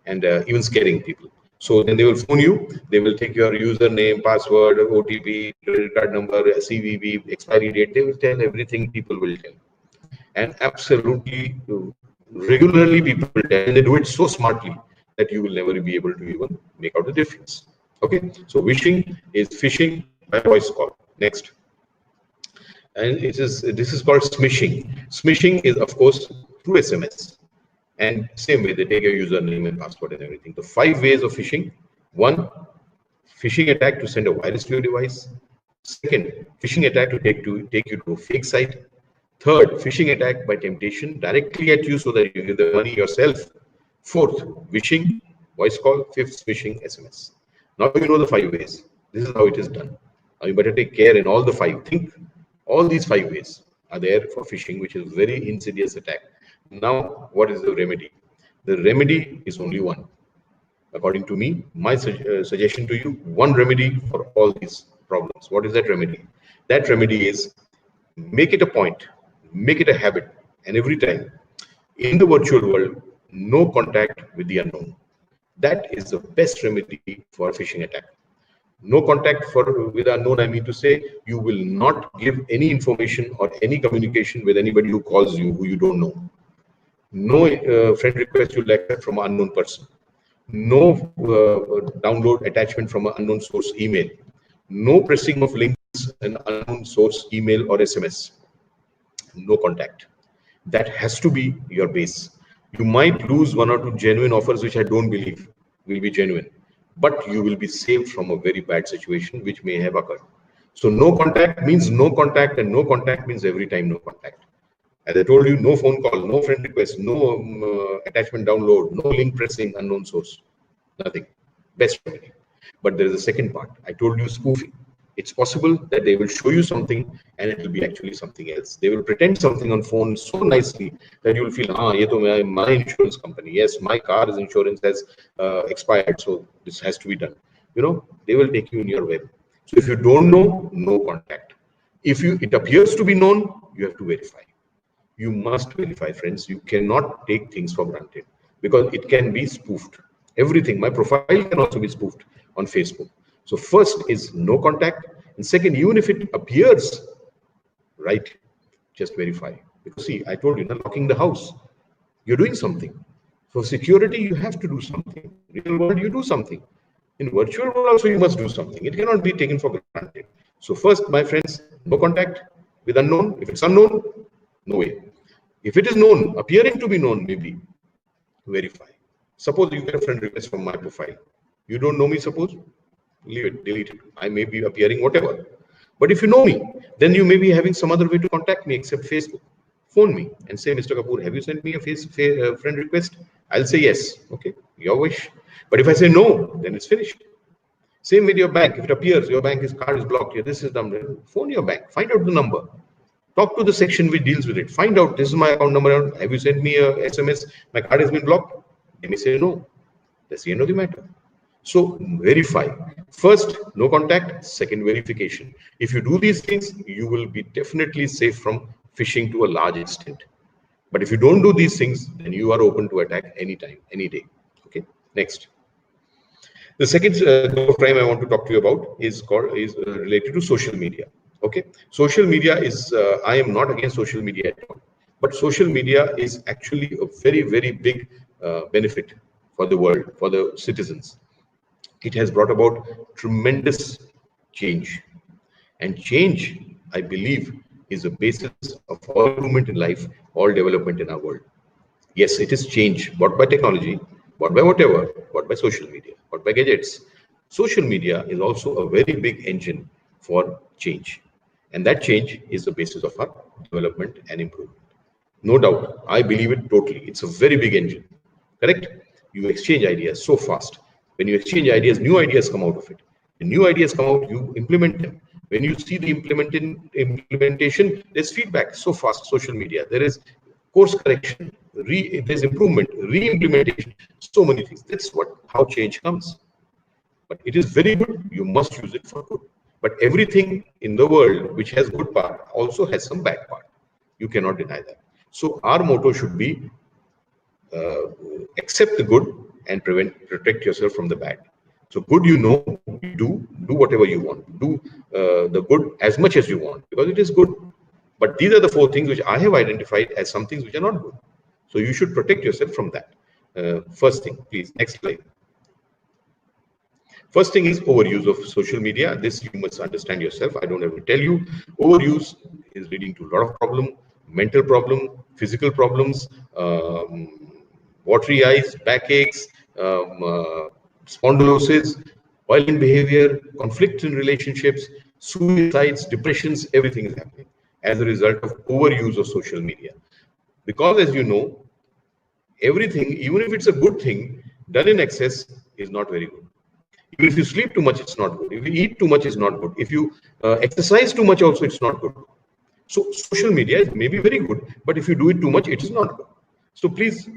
And even scaring people. So then they will phone you. They will take your username, password, OTP, credit card number, CVV, expiry date. They will tell everything. People will tell, and absolutely regularly people will tell, and they do it so smartly that you will never be able to even make out the difference. Okay. So wishing is phishing by voice call. Next. And this is called smishing. Smishing is, of course, through SMS. And same way, they take your username and password and everything. The 5 ways of phishing. 1, phishing attack to send a virus to your device. 2nd, phishing attack to take you to a fake site. 3rd, phishing attack by temptation directly at you so that you give the money yourself. 4th, wishing, voice call. 5th, phishing, SMS. Now you know the 5 ways. This is how it is done. You better take care in all the five. Think all these 5 ways are there for phishing, which is very insidious attack. Now, what is the remedy? The remedy is only one. According to me, my suggestion to you, one remedy for all these problems. What is that remedy? That remedy is make it a point, make it a habit, and every time in the virtual world, no contact with the unknown. That is the best remedy for a phishing attack. No contact with unknown, I mean to say, you will not give any information or any communication with anybody who calls you, who you don't know. No friend request you'll accept from an unknown person. No download attachment from an unknown source email. No pressing of links in unknown source email or SMS. No contact. That has to be your base. You might lose one or two genuine offers, which I don't believe will be genuine, but you will be saved from a very bad situation which may have occurred. So no contact means no contact, and no contact means every time no contact. As I told you, no phone call, no friend request, no attachment download, no link pressing, unknown source, nothing. Best remedy. But there is a second part. I told you spoofing. It's possible that they will show you something and it will be actually something else. They will pretend something on phone so nicely that you will feel, ye to my insurance company. Yes, my car's insurance has expired, so this has to be done. You know, they will take you in your web. So if you don't know, no contact. If it appears to be known, you have to verify. You must verify, friends. You cannot take things for granted because it can be spoofed. Everything, my profile can also be spoofed on Facebook. So first is no contact, and second, even if it appears right, just verify. Because see, I told you, not locking the house, you're doing something. For security, you have to do something. Real world, you do something. In virtual world also, you must do something. It cannot be taken for granted. So first, my friends, no contact with unknown. If it's unknown, no way. If it is known, appearing to be known, maybe verify. Suppose you get a friend request from my profile. You don't know me, suppose? Leave it, delete it. I may be appearing, whatever. But if you know me, then you may be having some other way to contact me except Facebook. Phone me and say, Mr. Kapoor, have you sent me a friend request? I'll say yes. Okay, your wish. But if I say no, then it's finished. Same with your bank. If it appears your card is blocked, this is done. Phone your bank, find out the number. Talk to the section which deals with it. Find out, this is my account number. Have you sent me a SMS? My card has been blocked. They may say no. That's the end of the matter. So verify. First, no contact. Second, verification. If you do these things, you will be definitely safe from phishing to a large extent. But if you don't do these things, then you are open to attack anytime, any day. Okay. Next. The second group of crime I want to talk to you about is related to social media. Okay. Social media is, I am not against social media at all. But social media is actually a very, very big benefit for the world, for the citizens. It has brought about tremendous change. And change, I believe, is the basis of all improvement in life, all development in our world. Yes, it is change, brought by technology, brought by whatever, brought by social media, brought by gadgets. Social media is also a very big engine for change. And that change is the basis of our development and improvement. No doubt, I believe it totally. It's a very big engine, correct? You exchange ideas so fast. When you exchange ideas, new ideas come out of it. When new ideas come out, you implement them. When you see the implementation, there's feedback so fast. Social media, there is course correction, there's improvement, re-implementation, so many things. That's how change comes. But it is very good. You must use it for good. But everything in the world which has good part also has some bad part. You cannot deny that. So our motto should be accept the good and protect yourself from the bad. So good, you do whatever you want. Do the good as much as you want because it is good. But these are the 4 things which I have identified as some things which are not good. So you should protect yourself from that. First thing, please, next slide. First thing is overuse of social media. This you must understand yourself. I don't have to tell you. Overuse is leading to a lot of problem, mental problem, physical problems, watery eyes, backaches, spondylosis, violent behavior, conflict in relationships, suicides, depressions, everything is happening as a result of overuse of social media. Because as you know, everything, even if it's a good thing, done in excess is not very good. Even if you sleep too much, it's not good. If you eat too much, it's not good. If you exercise too much, also, it's not good. So social media is maybe very good, but if you do it too much, it is not good. So please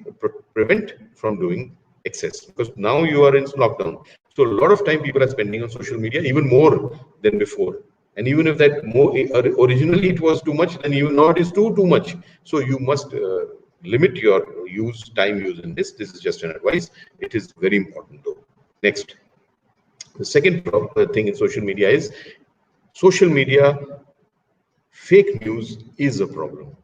prevent from doing excess, because now you are in lockdown. So a lot of time people are spending on social media, even more than before. And even if that more originally it was too much, then even now it is too much. So you must limit your time use in this. This is just an advice. It is very important though. Next, the second thing in social media is social media fake news is a problem.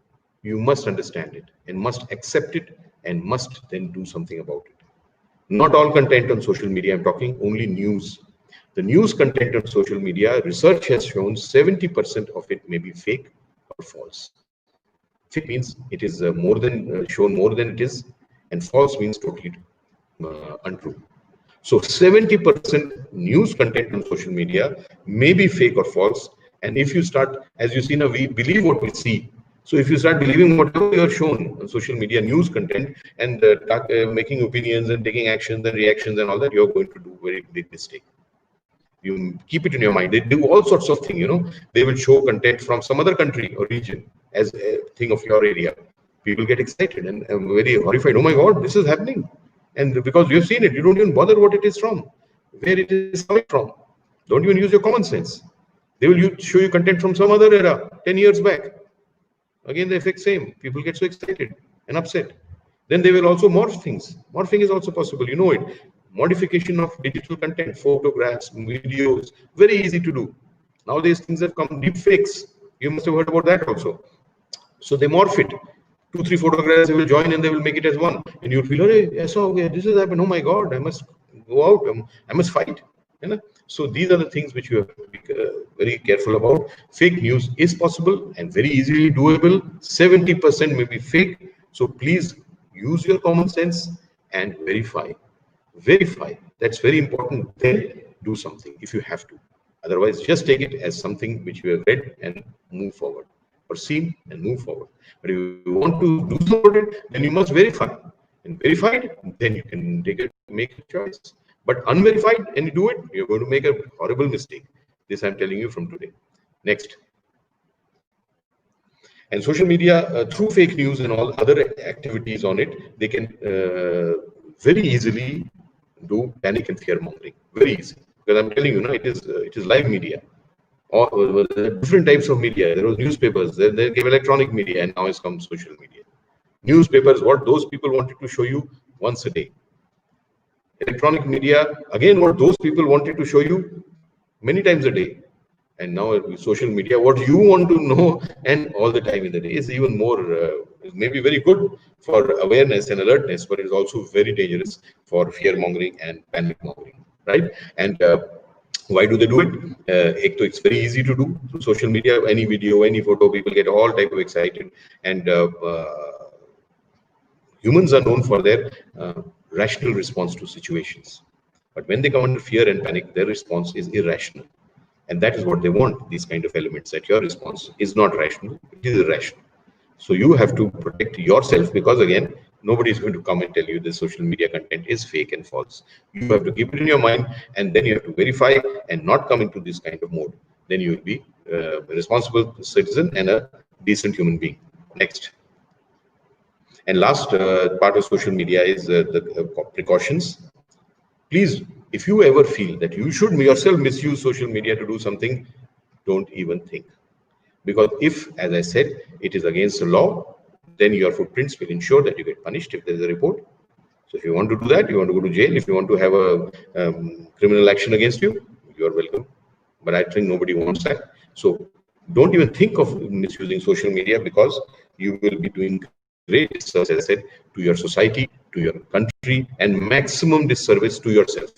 You must understand it and must accept it and must then do something about it. Not all content on social media, I'm talking only news. The news content on social media, research has shown 70% of it may be fake or false. Fake means it is shown more than it is, and false means totally untrue. So 70% news content on social media may be fake or false. And if you start, as you see now, we believe what we see. So if you start believing whatever you are shown on social media news content and making opinions and taking actions and reactions and all that, you're going to do a very big mistake. You keep it in your mind. They do all sorts of things, They will show content from some other country or region as a thing of your area. People get excited and very horrified. Oh my God, this is happening. And because you've seen it, you don't even bother what it is from, where it is coming from. Don't even use your common sense. They will show you content from some other era, 10 years back. Again, the effect same. People get so excited and upset. Then they will also morph things. Morphing is also possible. You know it. Modification of digital content, photographs, videos, very easy to do. Nowadays, things have come, deep fakes. You must have heard about that also. So they morph it. 2-3 photographs, they will join and they will make it as one. And you feel, hey, I saw, okay, this has happened. Oh my God, I must go out. I must fight. So these are the things which you have to be very careful about. Fake news is possible and very easily doable. 70% may be fake. So please use your common sense and verify. Verify. That's very important. Then do something if you have to. Otherwise, just take it as something which you have read and move forward, or seen and move forward. But if you want to do something about it, then you must verify. And verified, then you can make a choice. But unverified and you do it, you're going to make a horrible mistake. This I'm telling you from today. Next. And social media, through fake news and all other activities on it, they can very easily do panic and fear mongering. Very easy. Because I'm telling you, it is live media. Or different types of media. There was newspapers, then they gave electronic media, and now has come social media. Newspapers, what those people wanted to show you once a day. Electronic media, again, what those people wanted to show you many times a day. And now social media, what you want to know and all the time in the day is even more, maybe very good for awareness and alertness, but it's also very dangerous for fear mongering and panic mongering, right? And why do they do it? It's very easy to do through social media. Any video, any photo, people get all type of excited. And humans are known for their rational response to situations. But when they come under fear and panic, their response is irrational. And that is what they want, these kind of elements, that your response is not rational, it is irrational. So you have to protect yourself, because again, nobody is going to come and tell you this social media content is fake and false. You have to keep it in your mind, and then you have to verify and not come into this kind of mode. Then you will be a responsible citizen and a decent human being. Next. And last part of social media is the precautions. Please, if you ever feel that you should yourself misuse social media to do something, don't even think. Because if, as I said, it is against the law, then your footprints will ensure that you get punished if there is a report. So if you want to do that, you want to go to jail. If you want to have a criminal action against you, you are welcome. But I think nobody wants that. So don't even think of misusing social media, because you will be doing great disservice, as I said, to your society, to your country, and maximum disservice to yourself.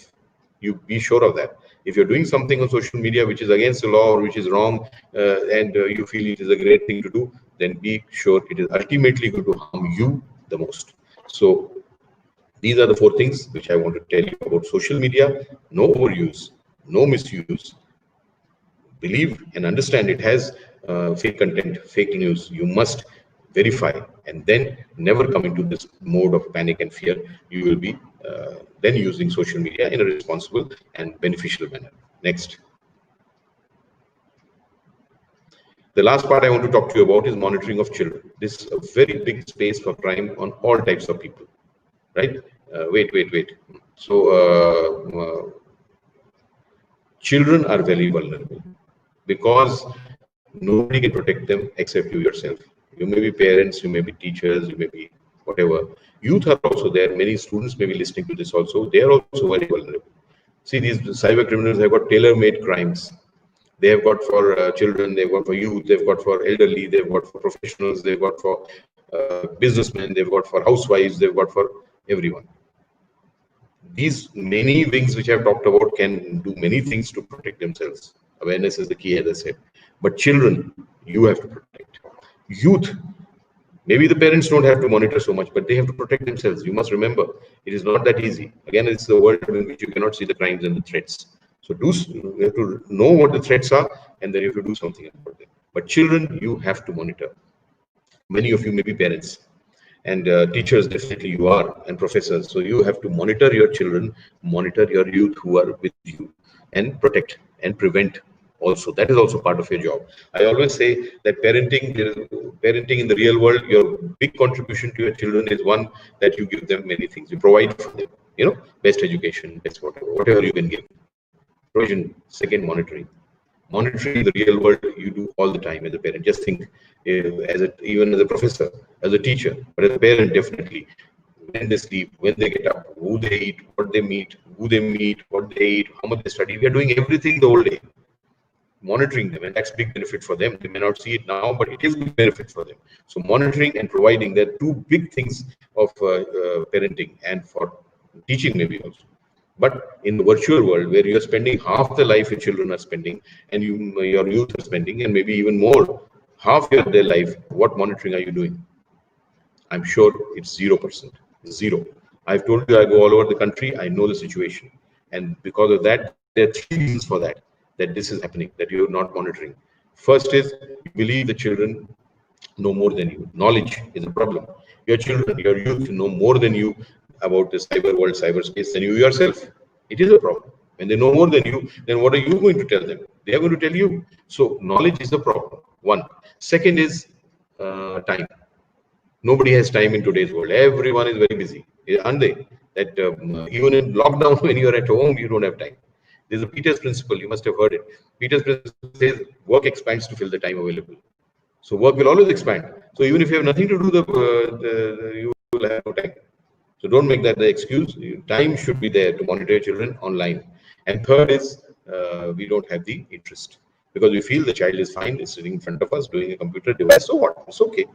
You be sure of that. If you're doing something on social media which is against the law or which is wrong, and you feel it is a great thing to do, then be sure it is ultimately going to harm you the most. So these are the 4 things which I want to tell you about social media. No overuse, no misuse. Believe and understand it has fake content, fake news. You must verify, and then never come into this mode of panic and fear. You will be then using social media in a responsible and beneficial manner. Next. The last part I want to talk to you about is monitoring of children. This is a very big space for crime on all types of people, right? Wait. So children are very vulnerable because nobody can protect them except you yourself. You may be parents, you may be teachers, you may be whatever. Youth are also there. Many students may be listening to this also. They are also very vulnerable. See, these cyber criminals have got tailor-made crimes. They have got for children, they've got for youth, they've got for elderly, they've got for professionals, they've got for businessmen, they've got for housewives, they've got for everyone. These many wings which I've talked about can do many things to protect themselves. Awareness is the key, as I said. But children, you have to protect. Youth, maybe the parents don't have to monitor so much, but they have to protect themselves. You must remember, it is not that easy. Again, it's the world in which you cannot see the crimes and the threats. So you have to know what the threats are, and then you have to do something about them. But children, you have to monitor. Many of you may be parents, and teachers, definitely you are, and professors. So you have to monitor your children, monitor your youth who are with you, and protect and prevent. Also, that is also part of your job. I always say that parenting in the real world, your big contribution to your children is one, that you give them many things. You provide for them, best education, best whatever you can give. Provision. Second, monitoring. Monitoring in the real world, you do all the time as a parent. Just think, even as a professor, as a teacher, but as a parent, definitely. When they sleep, when they get up, who they eat, what they meet, who they meet, what they eat, how much they study. We are doing everything the whole day, monitoring them, and that's big benefit for them. They may not see it now, but it is big benefit for them. So monitoring and providing, they're two big things of parenting and for teaching maybe also. But in the virtual world, where you're spending half the life your children are spending, and your youth are spending, and maybe even more, half their life, what monitoring are you doing? I'm sure it's 0%. Zero. I've told you I go all over the country. I know the situation, and because of that, there are three reasons for that this is happening, that you're not monitoring. First is, you believe the children know more than you. Knowledge is a problem. Your children, your youth know more than you about the cyber world, cyberspace, than you yourself. It is a problem. When they know more than you, then what are you going to tell them? They are going to tell you. So knowledge is the problem. One. Second is time. Nobody has time in today's world. Everyone is very busy, aren't they? That even in lockdown, when you are at home, you don't have time. There's a Peter's principle. You must have heard it. Peter's principle says work expands to fill the time available. So work will always expand. So even if you have nothing to do, you will have no time. So don't make that the excuse. Time should be there to monitor your children online. And third is, we don't have the interest, because we feel the child is fine, is sitting in front of us doing a computer device. So what? It's okay.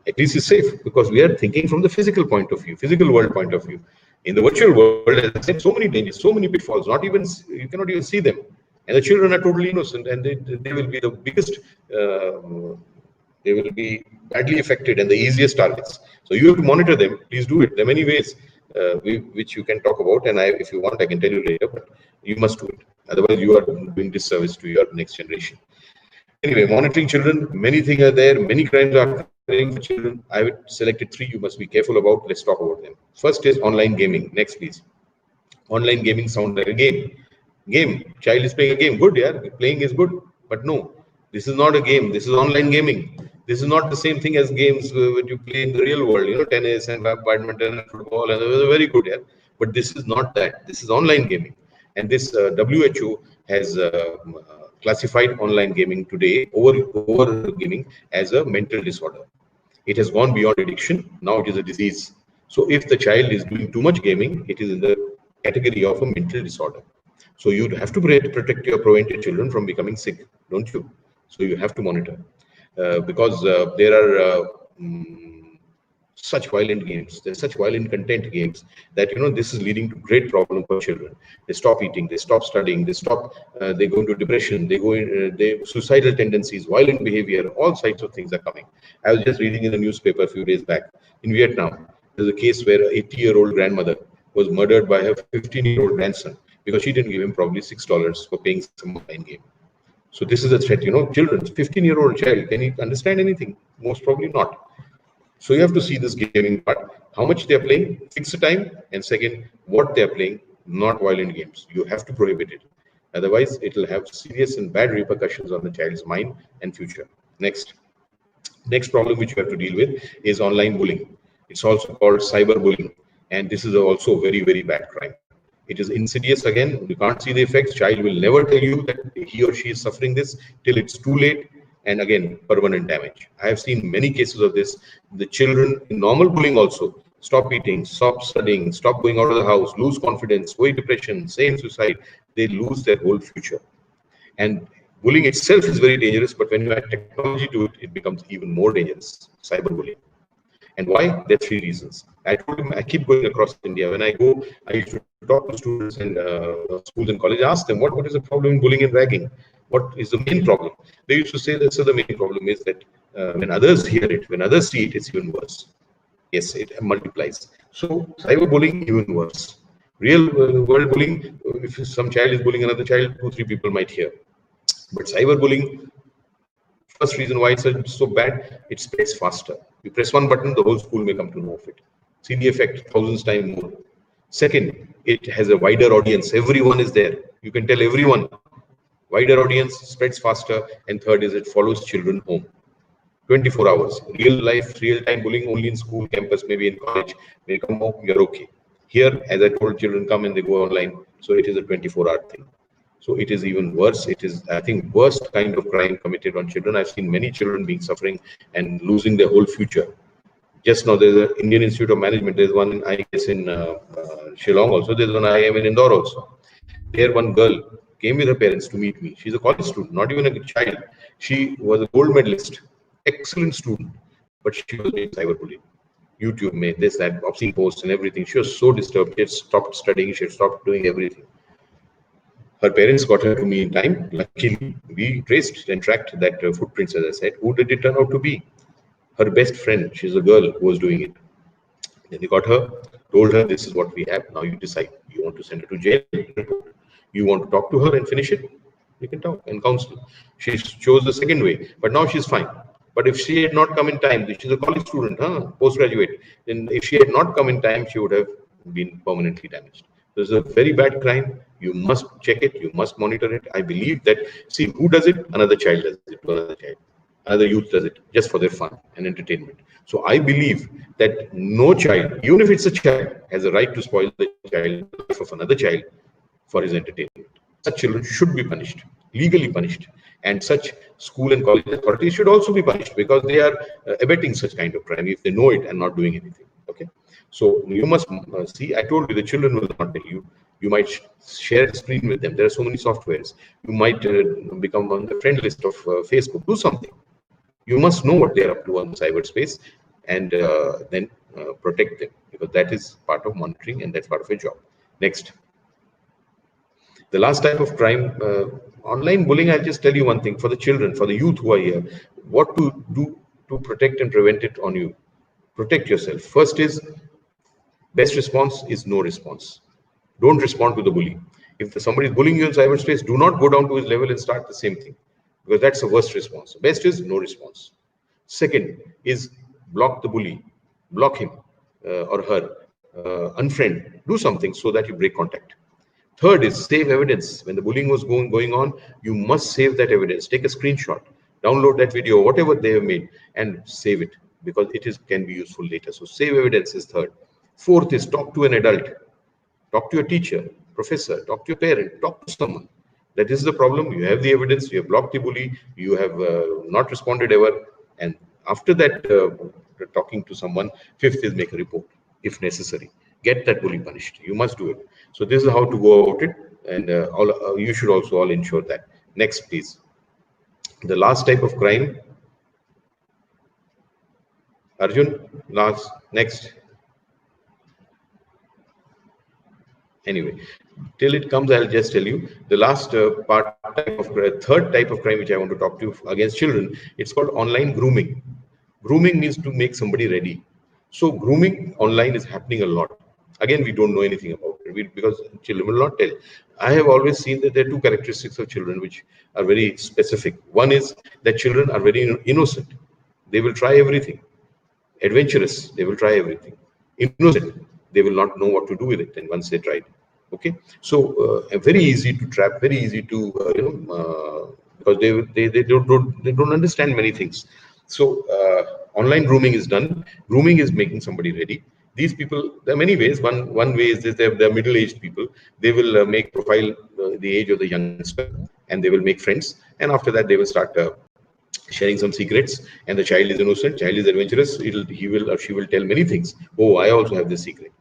At least it's safe, because we are thinking from the physical point of view, physical world point of view. In the virtual world, as I said, so many dangers, so many pitfalls. You cannot even see them, and the children are totally innocent, and they will be the biggest. They will be badly affected and the easiest targets. So you have to monitor them. Please do it. There are many ways which you can talk about, and if you want, I can tell you later. But you must do it. Otherwise, you are doing disservice to your next generation. Anyway, monitoring children. Many things are there. Many crimes are occurring for children. I have selected three you must be careful about. Let's talk about them. First is online gaming. Next, please. Online gaming sounds like a game. Child is playing a game. Good, yeah. Playing is good. But no, this is not a game. This is online gaming. This is not the same thing as games that you play in the real world. Tennis and badminton and football, and they're very good, yeah. But this is not that. This is online gaming. And this WHO has classified online gaming today, over gaming, as a mental disorder. It has gone beyond addiction. Now it is a disease. So if the child is doing too much gaming, it is in the category of a mental disorder. So you have to prevent your children from becoming sick, don't you? So you have to monitor, because there are such violent games. There's such violent content games that this is leading to great problem for children. They stop eating, they stop studying, they go into depression, they suicidal tendencies, violent behavior, all sides of things are coming. I was just reading in the newspaper a few days back in Vietnam. There's a case where an 80-year-old grandmother was murdered by her 15-year-old grandson because she didn't give him probably $6 for playing some online game. So this is a threat, children, 15-year-old child, can he understand anything? Most probably not. So you have to see this gaming part, how much they're playing, fix the time, and second, what they're playing, not violent games. You have to prohibit it. Otherwise, it will have serious and bad repercussions on the child's mind and future. Next problem which you have to deal with is online bullying. It's also called cyberbullying, and this is also a very, very bad crime. It is insidious again. You can't see the effects. Child will never tell you that he or she is suffering this till it's too late. And again, permanent damage. I have seen many cases of this. The children in normal bullying also stop eating, stop studying, stop going out of the house, lose confidence, go into depression, say suicide. They lose their whole future. And bullying itself is very dangerous, but when you add technology to it, it becomes even more dangerous. Cyberbullying. And why? There are three reasons. I told him I keep going across India. When I go, I used to talk to students and schools and colleges, ask them what is the problem in bullying and ragging? What is the main problem? They used to say that so the main problem is that when others hear it, when others see it, it's even worse. Yes, it multiplies. So cyberbullying even worse. Real world bullying, if some child is bullying another child, 2-3 people might hear. But cyberbullying, first reason why it's so bad, it spreads faster. You press one button, the whole school may come to know of it. See the effect, thousands times more. Second, it has a wider audience. Everyone is there. You can tell everyone. Wider audience, spreads faster. And third is it follows children home. 24 hours. Real life, real time bullying only in school, campus, maybe in college. When you come home, you're okay. Here, as I told, children come and they go online. So it is a 24-hour thing. So it is even worse. It is, I think, worst kind of crime committed on children. I've seen many children being suffering and losing their whole future. Just now, there's an Indian Institute of Management. There's one, I guess, in Shillong also. There's one IIM in Indore also. There, one girl came with her parents to meet me. She's a college student, not even a child. She was a gold medalist, excellent student, but she was being cyberbullied. YouTube made this, that, obscene posts and everything. She was so disturbed. She had stopped studying. She had stopped doing everything. Her parents got her to me in time. Luckily, we traced and tracked that footprints, as I said. Who did it turn out to be? Her best friend. She's a girl who was doing it. Then they got her, told her, this is what we have. Now you decide. You want to send her to jail? You want to talk to her and finish it? You can talk and counsel. She chose the second way, but now she's fine. But if she had not come in time, she's a college student, postgraduate. Then if she had not come in time, she would have been permanently damaged. This is a very bad crime. You must check it. You must monitor it. I believe that, see, who does it? Another child does it to another child. Another youth does it just for their fun and entertainment. So I believe that no child, even if it's a child, has a right to spoil the life of another child for his entertainment. Such children should be punished, legally punished. And such school and college authorities should also be punished because they are abetting such kind of crime if they know it and not doing anything. Okay. So you must see, I told you the children will not tell you. You might share a screen with them. There are so many softwares. You might become on the friend list of Facebook. Do something. You must know what they are up to on cyberspace and then protect them, because that is part of monitoring and that's part of your job. Next. The last type of crime, online bullying, I'll just tell you one thing. For the children, for the youth who are here, what to do to protect and prevent it on you. Protect yourself. First is, best response is no response. Don't respond to the bully. If somebody is bullying you in cyberspace, do not go down to his level and start the same thing, because that's the worst response. Best is no response. Second is block the bully. Block him or her. Unfriend. Do something so that you break contact. Third is save evidence. When the bullying was going on, you must save that evidence. Take a screenshot, download that video, whatever they have made, and save it, because it can be useful later. So save evidence is third. Fourth is talk to an adult. Talk to your teacher, professor, talk to your parent, talk to someone. That is the problem. You have the evidence, you have blocked the bully, you have not responded ever. And after that, talking to someone, fifth is make a report if necessary. Get that bully punished. You must do it. So this is how to go about it, and you should also all ensure that. Next, please. The last type of crime. Arjun, next. Anyway, till it comes, I'll just tell you the last third type of crime which I want to talk to you against children. It's called online grooming. Grooming means to make somebody ready. So grooming online is happening a lot. Again, we don't know anything about it because children will not tell. I have always seen that there are two characteristics of children which are very specific. One is that children are very innocent. They will try everything. Adventurous, they will try everything. Innocent, they will not know what to do with it. And once they tried, okay. So very easy to trap, very easy to because they don't understand many things. So online grooming is done. Grooming is making somebody ready. These people, there are many ways. One way is this: they're middle-aged people. They will make profile the age of the youngster, and they will make friends. And after that, they will start sharing some secrets. And the child is innocent, child is adventurous. He will or she will tell many things. Oh, I also have this secret.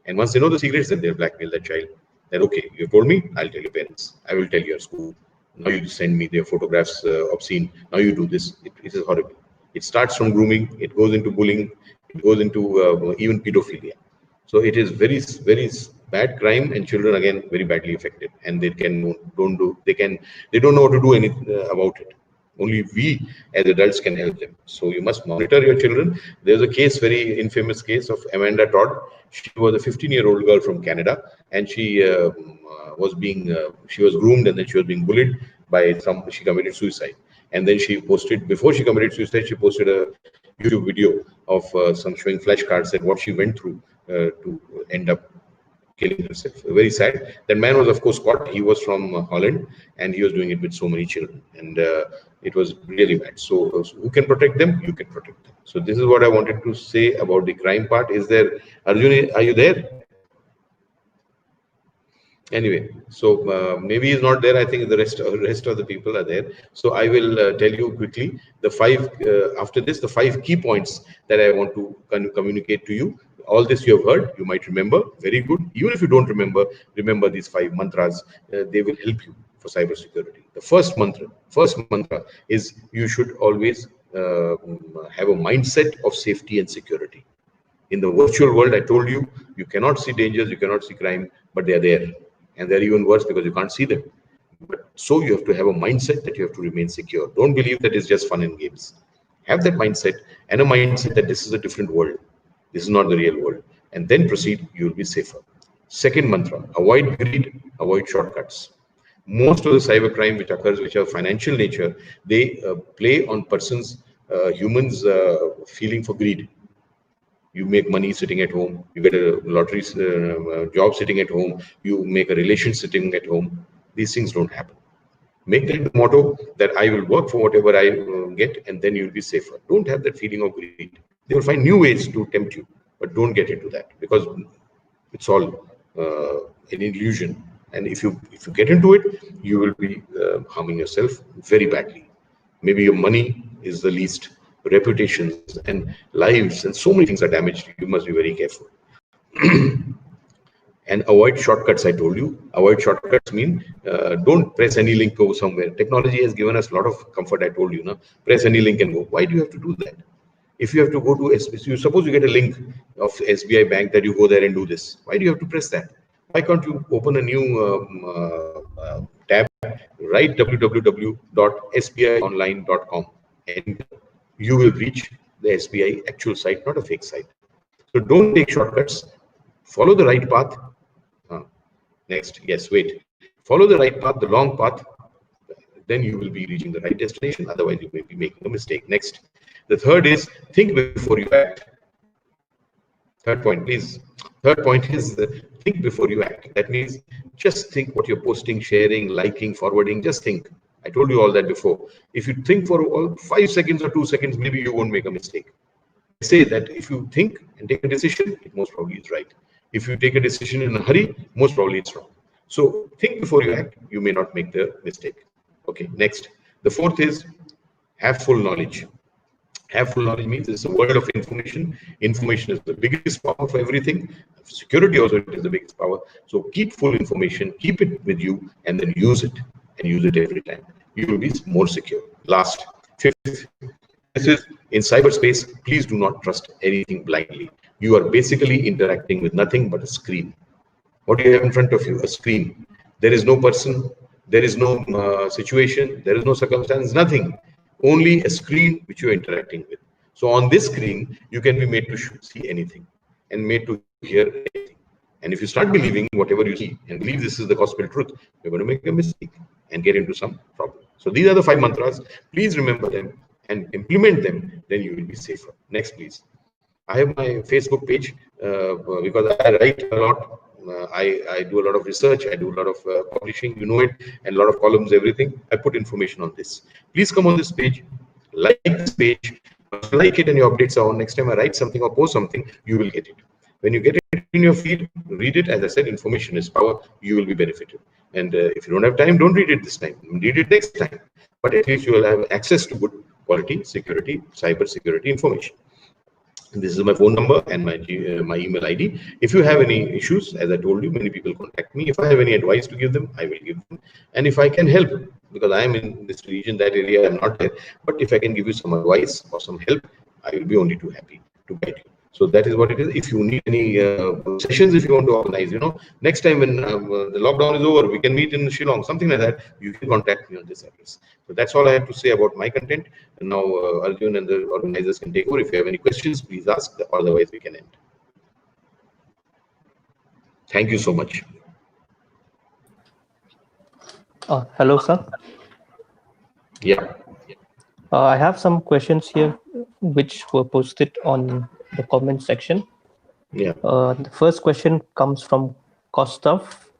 And once they know the secrets, then they'll blackmail that child. That okay, you told me, I'll tell your parents. I will tell your school. Now you send me their photographs obscene. Now you do this. It is horrible. It starts from grooming. It goes into bullying. It goes into even pedophilia. So it is very, very bad crime, and children again very badly affected. And they they don't know what to do about it. Only we as adults can help them. So you must monitor your children. There's a case, very infamous case of Amanda Todd. She was a 15-year-old girl from Canada, and she was groomed, and then she was being bullied by some. She committed suicide, and then before she committed suicide, she posted a YouTube video of some showing flashcards and what she went through to end up killing herself. Very sad. That man was, of course, caught. He was from Holland, and he was doing it with so many children, and it was really bad. So who can protect them? You can protect them. So this is what I wanted to say about the crime part. Is there, Arjun? Are you there? Anyway, so maybe he's not there. I think the rest of the people are there. So I will tell you quickly the after this, the 5 key points that I want to communicate to you. All this you have heard, you might remember. Very good. Even if you don't remember these 5 mantras. They will help you for cybersecurity. The first mantra is you should always have a mindset of safety and security. In the virtual world, I told you, you cannot see dangers, you cannot see crime, but they are there. And they're even worse because you can't see them. But so you have to have a mindset that you have to remain secure. Don't believe that it's just fun and games. Have that mindset, and a mindset that this is a different world. This is not the real world. And then proceed, you will be safer. Second mantra, avoid greed, avoid shortcuts. Most of the cybercrime which occurs, which are financial nature, they play on humans' feeling for greed. You make money sitting at home. You get a lottery job sitting at home. You make a relation sitting at home. These things don't happen. Make that the motto that I will work for whatever I get, and then you'll be safer. Don't have that feeling of greed. They will find new ways to tempt you, but don't get into that, because it's all an illusion. And if you get into it, you will be harming yourself very badly. Maybe your money is the least. Reputations and lives and so many things are damaged. You must be very careful. And avoid shortcuts. I told you, avoid shortcuts mean don't press any link, go somewhere. Technology has given us a lot of comfort. I told you, no, press any link and go. Why do you have to do that? If you have to go to SBI, suppose you get a link of SBI bank that you go there and do this. Why do you have to press that? Why can't you open a new tab, write www.sbionline.com, and you will reach the SBI actual site, not a fake site. So don't take shortcuts. Follow the right path. Next, yes, wait. Follow the right path, the long path. Then you will be reaching the right destination. Otherwise, you may be making a mistake. Next, the third is think before you act. Third point, please. Third point is think before you act. That means just think what you're posting, sharing, liking, forwarding. Just think. I told you all that before. If you think for 5 seconds or 2 seconds, maybe you won't make a mistake. I say that if you think and take a decision, it most probably is right. If you take a decision in a hurry, most probably it's wrong. So think before you act. You may not make the mistake. Okay, next. The fourth is have full knowledge. Have full knowledge means it's a world of information. Information is the biggest power for everything. Security also is the biggest power. So keep full information, keep it with you, and then use it, and use it every time. You will be more secure. Last, fifth, this is in cyberspace. Please do not trust anything blindly. You are basically interacting with nothing but a screen. What do you have in front of you? A screen. There is no person. There is no situation. There is no circumstance. Nothing. Only a screen which you are interacting with. So on this screen, you can be made to see anything and made to hear anything. And if you start believing whatever you see and believe this is the gospel truth, you're going to make a mistake and get into some problem. So these are the 5 mantras. Please remember them and implement them, then you will be safer. Next, please. I have my Facebook page because I write a lot. I do a lot of research. I do a lot of publishing, you know it, and a lot of columns, everything. I put information on this. Please come on this page, like this page. Once you like it and your updates are on, next time I write something or post something, you will get it. When you get it in your feed, read it. As I said, information is power. You will be benefited. And if you don't have time, don't read it this time. Read it next time. But at least you will have access to good quality security, cyber security information. This is my phone number and my email ID. If you have any issues, as I told you, many people contact me. If I have any advice to give them, I will give them. And if I can help, because I am in this region, that area, I'm not there. But if I can give you some advice or some help, I will be only too happy to guide you. So that is what it is. If you need any sessions, if you want to organize, next time when the lockdown is over, we can meet in Shillong, something like that, you can contact me on this address. So that's all I have to say about my content. And now Arjun and the organizers can take over. If you have any questions, please ask. Otherwise, we can end. Thank you so much. Hello, sir. Yeah. I have some questions here which were posted on the comment section. Yeah. The first question comes from Kostov.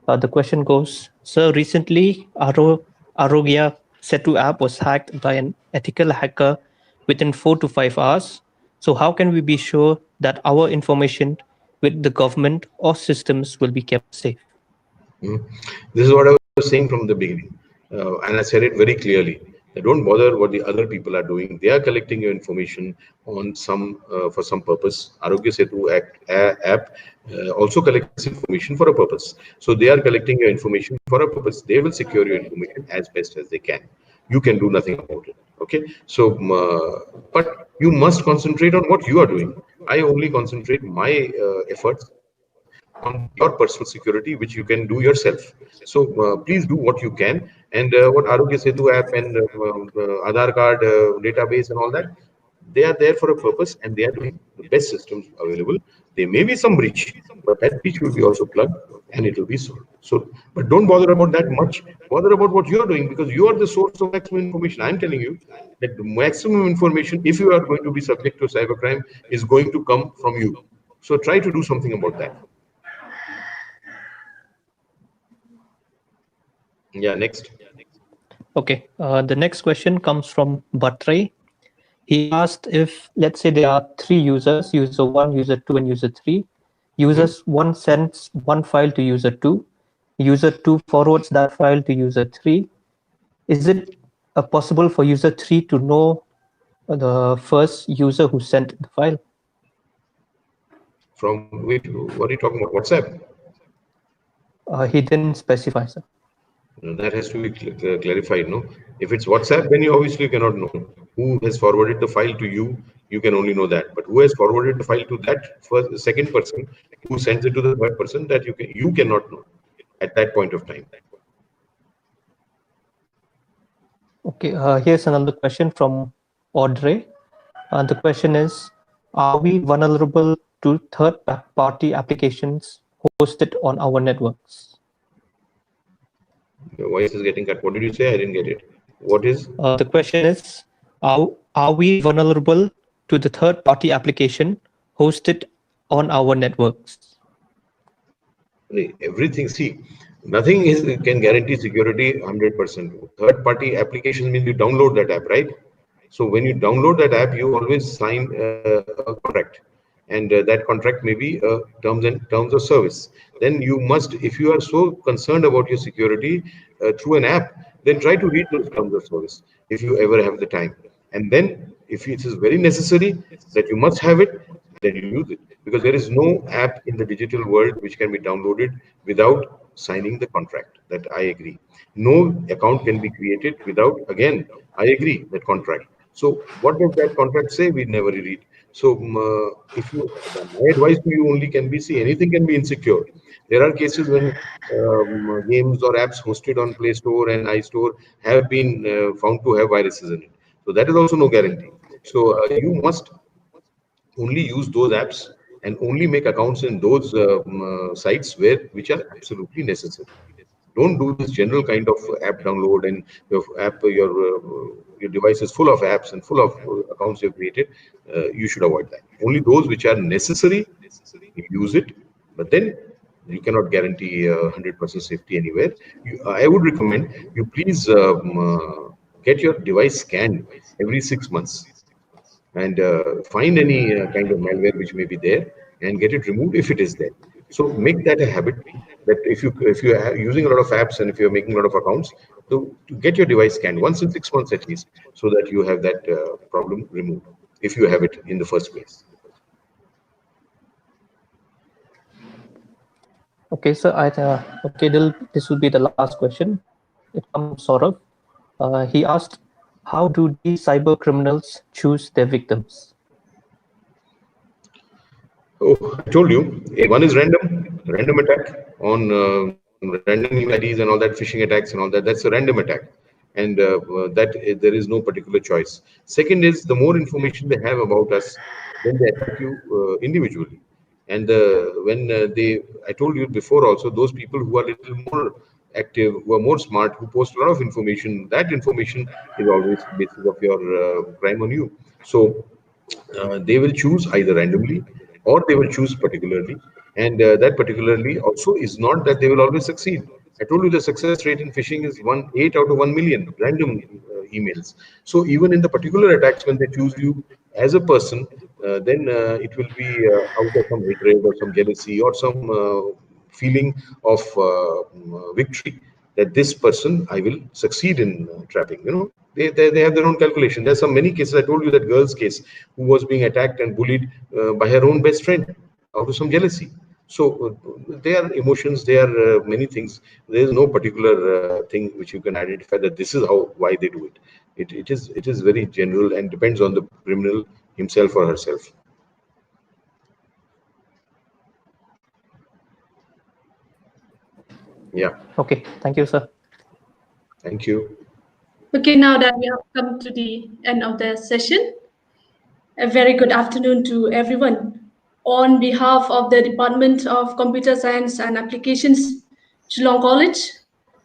The question goes, sir, recently Arogya Setu app was hacked by an ethical hacker within 4 to 5 hours. So how can we be sure that our information with the government or systems will be kept safe? This is what I was saying from the beginning. And I said it very clearly. Don't bother what the other people are doing. They are collecting your information on for some purpose. Arogya Setu app also collects information for a purpose. So they are collecting your information for a purpose. They will secure your information as best as they can. You can do nothing about it. Okay. So, but you must concentrate on what you are doing. I only concentrate my efforts on your personal security, which you can do yourself. So please do what you can. And what Arogya Setu app and Aadhaar card database and all that, they are there for a purpose, and they are doing the best systems available. There may be some breach, but that breach will be also plugged and it will be solved. So, but don't bother about that much. Bother about what you are doing, because you are the source of maximum information. I'm telling you that the maximum information, if you are going to be subject to cybercrime, is going to come from you. So try to do something about that. Yeah, next. Okay, the next question comes from Batray. He asked if, let's say there are 3 users, user 1, user 2, and user 3. Users 1 sends one file to user 2. User 2 forwards that file to user 3. Is it possible for user 3 to know the first user who sent the file? From which, what are you talking about? WhatsApp? He didn't specify, sir. That has to be clarified, no? If it's WhatsApp, then you obviously cannot know who has forwarded the file to you. You can only know that. But who has forwarded the file to that second person, who sends it to the third person, that you cannot know at that point of time. Okay, here's another question from Audrey. The question is, are we vulnerable to third-party applications hosted on our networks? Your voice is getting cut. What did you say? I didn't get it. What is? The question is, are we vulnerable to the third-party application hosted on our networks? Everything, see, nothing can guarantee security 100%. Third-party applications means you download that app, right? So when you download that app, you always sign a contract, and that contract may be terms of service. Then you must, if you are so concerned about your security through an app, then try to read those terms of service if you ever have the time. And then if it is very necessary that you must have it, then you use it, because there is no app in the digital world which can be downloaded without signing the contract. That I agree. No account can be created without, again, I agree, that contract. So what does that contract say? We never read. So if you, my advice to you only can be, see, anything can be insecure. There are cases when games or apps hosted on Play Store and iStore have been found to have viruses in it. So that is also no guarantee. So you must only use those apps and only make accounts in those sites which are absolutely necessary. Don't do this general kind of app download and your device is full of apps and full of accounts you've created. You should avoid that. Only those which are necessary, use it, but then you cannot guarantee 100% safety anywhere. I would recommend you please get your device scanned every 6 months and find any kind of malware which may be there and get it removed if it is there. So make that a habit, that if you are using a lot of apps and if you're making a lot of accounts, to get your device scanned once in 6 months at least, so that you have that problem removed if you have it in the first place. Okay, so this will be the last question. It comes sort of. He asked, how do these cyber criminals choose their victims? Oh, I told you, one is random attack on random email IDs and all that, phishing attacks and all that. That's a random attack, and that there is no particular choice. Second is, the more information they have about us, then they attack you individually. And I told you before also, those people who are a little more active, who are more smart, who post a lot of information, that information is always the basis of your crime on you. So they will choose either randomly or they will choose particularly, and that particularly also is not that they will always succeed. I told you the success rate in phishing is 8 out of 1 million random emails. So even in the particular attacks, when they choose you as a person, then it will be out of some hatred or some jealousy or some feeling of victory, that this person I will succeed in trapping. They have their own calculation. There's some many cases. I told you that girl's case who was being attacked and bullied by her own best friend out of some jealousy. So there are emotions, there are many things. There is no particular thing which you can identify that this is why they do it. It is very general and depends on the criminal himself or herself. Yeah. Okay, thank you, sir. Thank you. Okay, now that we have come to the end of the session, a very good afternoon to everyone. On behalf of the Department of Computer Science and Applications, Geelong College,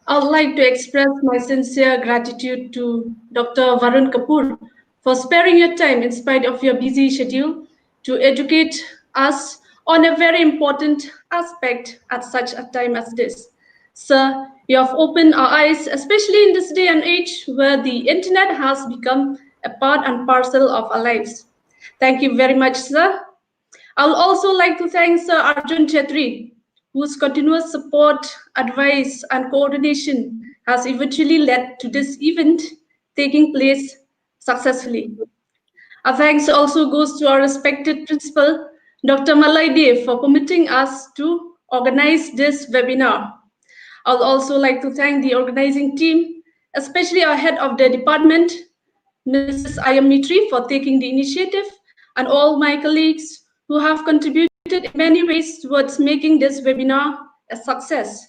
I would like to express my sincere gratitude to Dr. Varun Kapoor for sparing your time in spite of your busy schedule to educate us on a very important aspect at such a time as this. Sir, you have opened our eyes, especially in this day and age where the internet has become a part and parcel of our lives. Thank you very much, sir. I would also like to thank Sir Arjun Chetri, whose continuous support, advice, and coordination has eventually led to this event taking place successfully. Our thanks also goes to our respected principal, Dr. Malai Dev, for permitting us to organize this webinar. I would also like to thank the organizing team, especially our head of the department, Mrs. Ayamitri, for taking the initiative, and all my colleagues who have contributed in many ways towards making this webinar a success.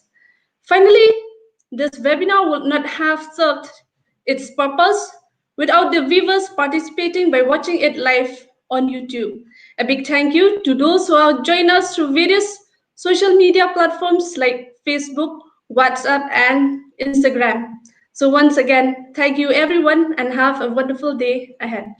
Finally, this webinar would not have served its purpose without the viewers participating by watching it live on YouTube. A big thank you to those who have joined us through various social media platforms like Facebook, WhatsApp, and Instagram. So once again, thank you everyone and have a wonderful day ahead.